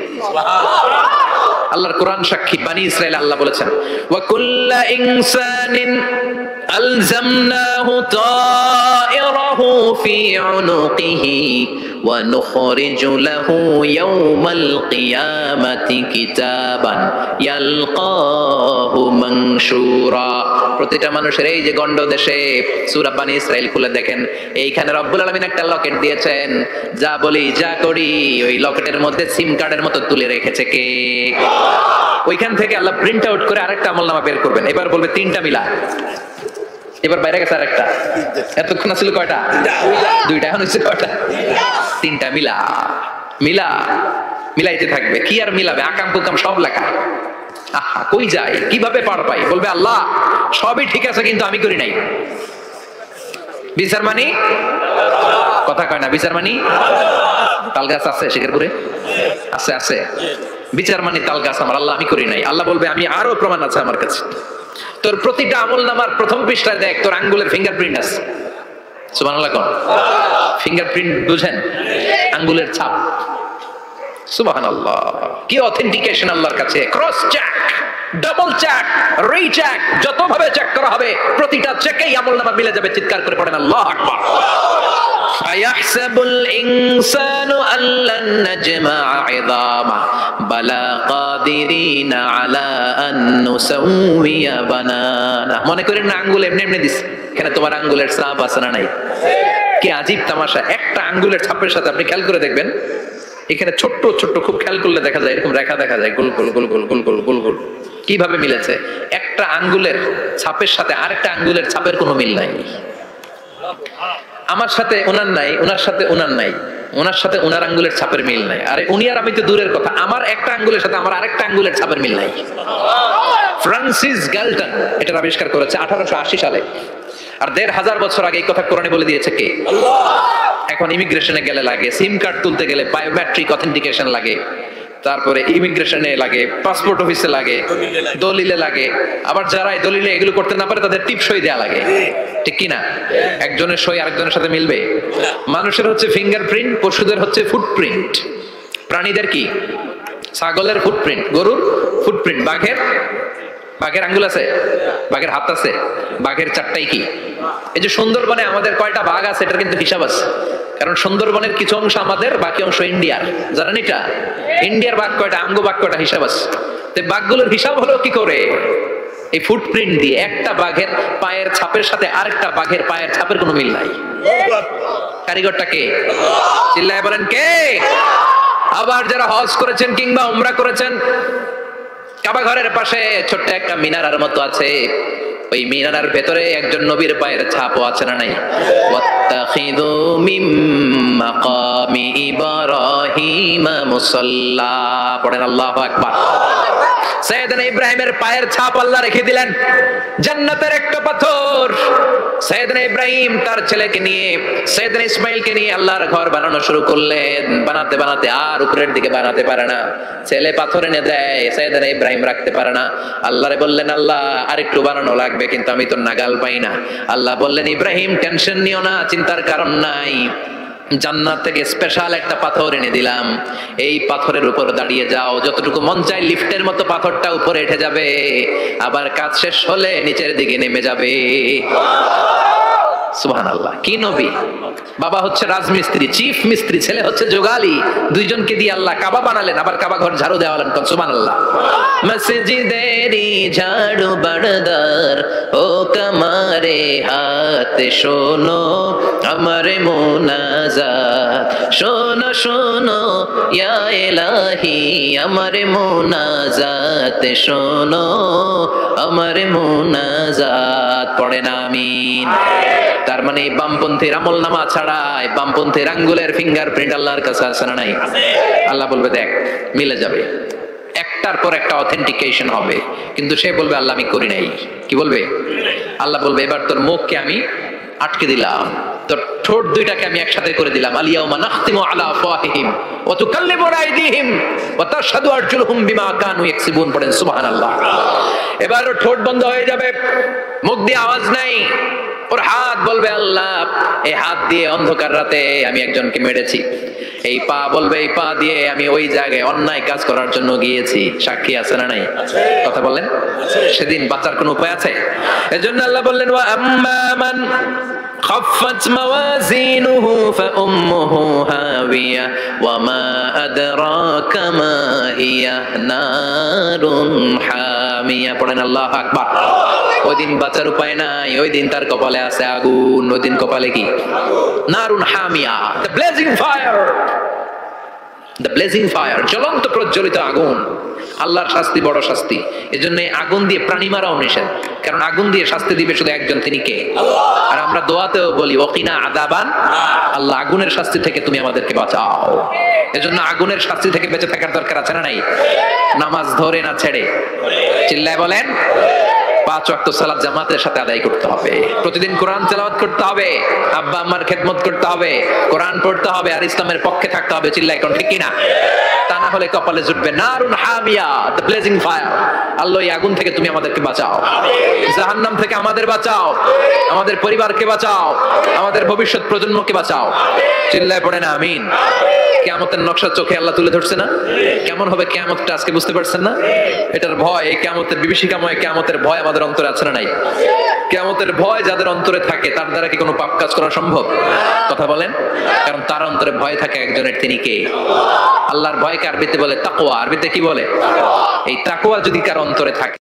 আল্লাহর কোরআন সাক্ষী, বানি ইসরাইল আল্লাহ বলেছেন ওয়া কুল্লা ইনসানিন আলজামনাহু তায়রাহু ফি উনুকিহি ওয়া নুখরিজু লাহু ইয়াওমাল কিয়ামাতি কিতাবান ইয়ালকাহু মানশুরা। প্রতিটা মানুষের এই যে গন্ড দেশে সূরা বানি ইসরাইল খুলে দেখেন, এইখানে রব্বুল আলামিন একটা লকেট দিয়েছেন। যা বলি যা করি ওই লকেটের মধ্যে সিম কার্ডের মতো তুলে রেখেছে কে? ওইখান থেকে আল্লাহ প্রিন্ট আউট করে আরেকটা আমলনামা বের করবেন। এবার বলবে তিনটা মিলা। এবার বাইরে গেছে আরেকটা। এতক্ষণ ছিল কয়টা? দুইটা। এখন হচ্ছে কয়টা? তিনটা। মিলা মিলা মিলাইতে থাকবে। কি আর মিলাবে? আকাম কুকাম সব লেখা। আহা, কই যায়, কিভাবে পার পাই? বলবে আল্লাহ সবই ঠিক আছে কিন্তু আমি করি নাই। বিচার মানি? কথা কয় না। বিচার মানি? তাল গাছ আছে শিকারপুরে? আছে আছে। বিচার মানি তাল গাছ আমার। আল্লাহ আমি করি নাই। আল্লাহ বলবে আমি আরো প্রমাণ আছে আমার কাছে। তোর প্রতিটা আমলনামার প্রথম পৃষ্ঠায় দেখ তোর আঙ্গুলের ফিঙ্গারপ্রিন্ট আছে। সুবহানাল্লাহ কোন? ফিঙ্গারপ্রিন্ট বুঝেন? আঙ্গুলের ছাপ। সুবহানাল্লাহ, কি অথেন্টিকেশন আল্লাহর কাছে। Cross check, double check, recheck, যতভাবে চেক করা হবে প্রতিটা চেকেই আমলনামা মিলে যাবে। চিৎকার করে পড়েন আল্লাহু আকবার। আয়াহসাবুল ইনসানু আল্লান নাজমা'a 'ইযামা বালা কাদিরিনা আলা আন নুসাউইয়া বানানা। মনে করেন না আঙ্গুল এমনি এমনি দিস, এখানে তোমার আঙ্গুলের ছাপ আছে না নাই? কি আজীব তামাশা। একটা আঙ্গুলের ছাপের সাথে আপনি খেয়াল করে দেখবেন, এখানে ছোট্ট ছোট্ট খুব খেয়াল করলে দেখা যায় এরকম রেখা দেখা যায়, গোল গোল গোল গোল গোল গোল গোল গোল। কিভাবে মিলেছে? একটা আঙ্গুলের ছাপের সাথে আরেকটা আঙ্গুলের ছাপের কোনো মিল নাই। আমার সাথে ওনার নাই, ওনার সাথে ওনার নাই, ওনার সাথে ওনার আঙ্গুলের ছাপের মিল নাই। আরে উনি আর আমি তো দূরের কথা, আমার একটা আঙ্গুলের সাথে আমার আরেকটা আঙ্গুলের ছাপের মিল নাই। ফ্রান্সিস গ্যালটন এটা আবিষ্কার করেছে 1880 সালে। আর 1500 বছর আগে এই কথা কোরআনে বলে দিয়েছে কে? আল্লাহ। এখন ইমিগ্রেশনে গেলে লাগে, সিম কার্ড তুলতে গেলে বায়োমেট্রিক অথেন্টিকেশন লাগে, তারপরে ইমিগ্রেশনে লাগে, পাসপোর্ট অফিসে লাগে, দলিলে লাগে, আবার যারা এই দলিলে এগুলো করতে না পারে তাদের টিপসই দেয়া লাগে, ঠিক কি না? একজনের সই আরেকজনের সাথে মিলবে? মানুষের হচ্ছে ফিঙ্গারপ্রিন্ট, পশুদের হচ্ছে ফুটপ্রিন্ট। প্রাণীদের কি? ছাগলের ফুটপ্রিন্ট, গরুর ফুটপ্রিন্ট, বাঘের আঙ্গুল আছে, বাঘের হাত আছে, বাঘের চারটাই কি? এই যে সুন্দরবনে আমাদের কয়টা বাঘ আছে এটার কিন্তু হিসাব আছে, কারণ সুন্দরবনের কিছু অংশ আমাদের, বাকি অংশ ইন্ডিয়ার। জানেন এটা? ইন্ডিয়ার বাঘ কয়টা, আঙ্গু বাঘ কয়টা, হিসাব আছে। তো বাঘগুলোর হিসাব হলো কি করে? এই ফুটপ্রিন্ট দিয়ে। একটা বাঘের পায়ের ছাপের সাথে আরেকটা বাঘের পায়ের ছাপের কোনো মিল নাই। কারিগরটা কে? চিল্লায় বলেন কে? আবার যারা হজ করেছেন কিংবা উমরা করেছেন, কাবা ঘরের পাশে ছোট্ট একটা মিনারার মতো আছে, ওই মিনারার ভেতরে একজন নবীর পায়ের ছাপও আছে না নাই? ওয়াত্তাখিযু মিম মাকামি ইব্রাহিম মুসাল্লা, পড়েন আল্লাহু আকবার। সাইয়েদনা ইব্রাহিমের পায়ের ছাপ আল্লাহ রেখে দিলেন, জান্নাতের একটা পাথর। সাইয়েদনা ইব্রাহিম তার ছেলেকে নিয়ে, সাইয়েদনা ইসমাইলকে নিয়ে আল্লাহর ঘর বানানো শুরু করলেন। বানাতে বানাতে আর উপরের দিকে বানাতে পারে না, ছেলে পাথর এনে দেয়, সাইয়েদনা ইব্রাহিম রাখতে পারে না। আল্লাহরে বললেন, আল্লাহ আরেকটু বানানো লাগবে, কিন্তু আমি তো নাগাল পাই না। আল্লাহ বললেন, ইব্রাহিম টেনশন নিও না, চিন্তার কারণ নাই, জান্নাত থেকে স্পেশাল একটা পাথর এনে দিলাম, এই পাথরের উপর দাঁড়িয়ে যাও, যতটুকু মন চাই লিফটের মতো পাথরটা উপরে উঠে যাবে, আবার কাজ শেষ হলে নিচের দিকে নেমে যাবে। সুবহানাল্লাহ। কি নবী! বাবা হচ্ছে রাজমিস্ত্রি, চিফ মিস্ত্রি, ছেলে হচ্ছে যোগালী, দুইজনকে দিয়ে আল্লাহ কাবা বানালেন, আবার কাবা ঘর ঝাড়ু দেওয়ালেন। সুবহানাল্লাহ। মসজিদেরি ঝাড়ু বড়দার, ও কমারে হাত শোনো আমার মুনাজাত, শোনো শোনো ইয়া ইলাহি আমার মুনাজাত, শোনো আমার মুনাজাত, পড়েন আমিন। তার মানে বামপন্থীর আমল নামা ছাড়া বামপন্থীর আঙ্গুলের ফিঙ্গারপ্রিন্ট আল্লাহর কাছে আছে না নাই? আল্লাহ বলবে দেখ মিলে যাবে, একটার পর একটা অথেন্টিকেশন হবে, কিন্তু সে বলবে আল্লাহ আমি করি নাই। কি বলবে? আল্লাহ বলবে এবার তোর মুখকে আমি আটকে দিলাম, তোর ঠোঁট দুইটাকে আমি একসাথে করে দিলাম। আলিয়াউমা নাখতিমু আলা আফওয়াহিহিম ওয়া তুকাল্লিমুনা আইদিহিম ওয়া তাশহাদু আরজুলুহুম বিমা কানু ইয়াকসিবুন, পড়েন সুবহানাল্লাহ। এবার ওর ঠোঁট বন্ধ হয়ে যাবে, মুখ দিয়ে আওয়াজ নাই। ওর হাত বলবে আল্লাহ এই হাত দিয়ে অন্ধকার রাতে আমি একজনকে মেরেছি, এই পা বলবে এই পা দিয়ে আমি ওই জায়গায় অন্যায় কাজ করার জন্য গিয়েছি। সাক্ষী আছে না নাই? কথা বলেন। সেদিন বাঁচার কোনো উপায় আছে? এজন্য আল্লাহ বললেন ওয়া আম্মা মান খাফফাত মাওয়াজিনুহু ফাউম্মুহু হাওিয়া ওয়া মা আদরাকা মা হিয়া নারুন হামিয়া, পড়েন আল্লাহু আকবার। ওই দিন বাঁচার উপায় নাই, ওই দিন তার কপালে আছে আগুন। ওই দিন কপালে কি? নারুন হামিয়া, the blazing fire, the blazing fire, জ্বলন্ত প্রজ্বলিত আগুন। আল্লাহর শাস্তি বড় শাস্তি। এজন্য আগুন দিয়ে প্রাণী মারাও নিষেধ, কারণ আগুন দিয়ে শাস্তি দিবে শুধু একজন, তিনি কে? আর আমরা দোয়াতেও বলি ওয়াকিনা আযাবান, আল্লাহ আগুনের শাস্তি থেকে তুমি আমাদেরকে বাঁচাও। এজন্য আগুনের শাস্তি থেকে বেঁচে থাকার দরকার আছে না নাই? নামাজ ধরে না ছেড়ে, চিল্লায় বলেন। 5 ওয়াক্ত সালাত জামাতের সাথে আদায় করতে হবে, প্রতিদিন কোরআন তেলাওয়াত করতে হবে, আব্বা আম্মার খেদমত করতে হবে, কোরআন পড়তে হবে, আর ইসলামের পক্ষে থাকতে হবে। চিল্লায় কোন ঠিক কিনা? তা না হলে কপালে জুটবে নারুন হামিয়া, দ্য ব্লেজিং ফায়ার। আল্লাহ এই আগুন থেকে তুমি আমাদেরকে বাঁচাও, জাহান্নাম থেকে আমাদের বাঁচাও, আমাদের পরিবারকে বাঁচাও, আমাদের ভবিষ্যৎ প্রজন্মকে বাঁচাও। চিল্লায় পড়ে না আমিন। কিয়ামতের নকশা চোখে আল্লাহ তুলে ধরছে না? কেমন হবে কিয়ামতটা আজকে বুঝতে পারছেন না? এটার ভয়, এই কিয়ামতের বিভীষিকাময় কিয়ামতের ভয় আমাদের অন্তরে আছে না নাই? কিয়ামতের ভয় যাদের অন্তরে থাকে তার দ্বারা কি কোনো পাপ কাজ করা সম্ভব? কথা বলেন। কারণ তার অন্তরে ভয় থাকে একজনের, তিনি কে? আল্লাহর ভয়কে আরবিতে বলে তাকওয়া। আরবিতে কি বলে? এই তাকওয়া যদি কার অন্তরে থাকে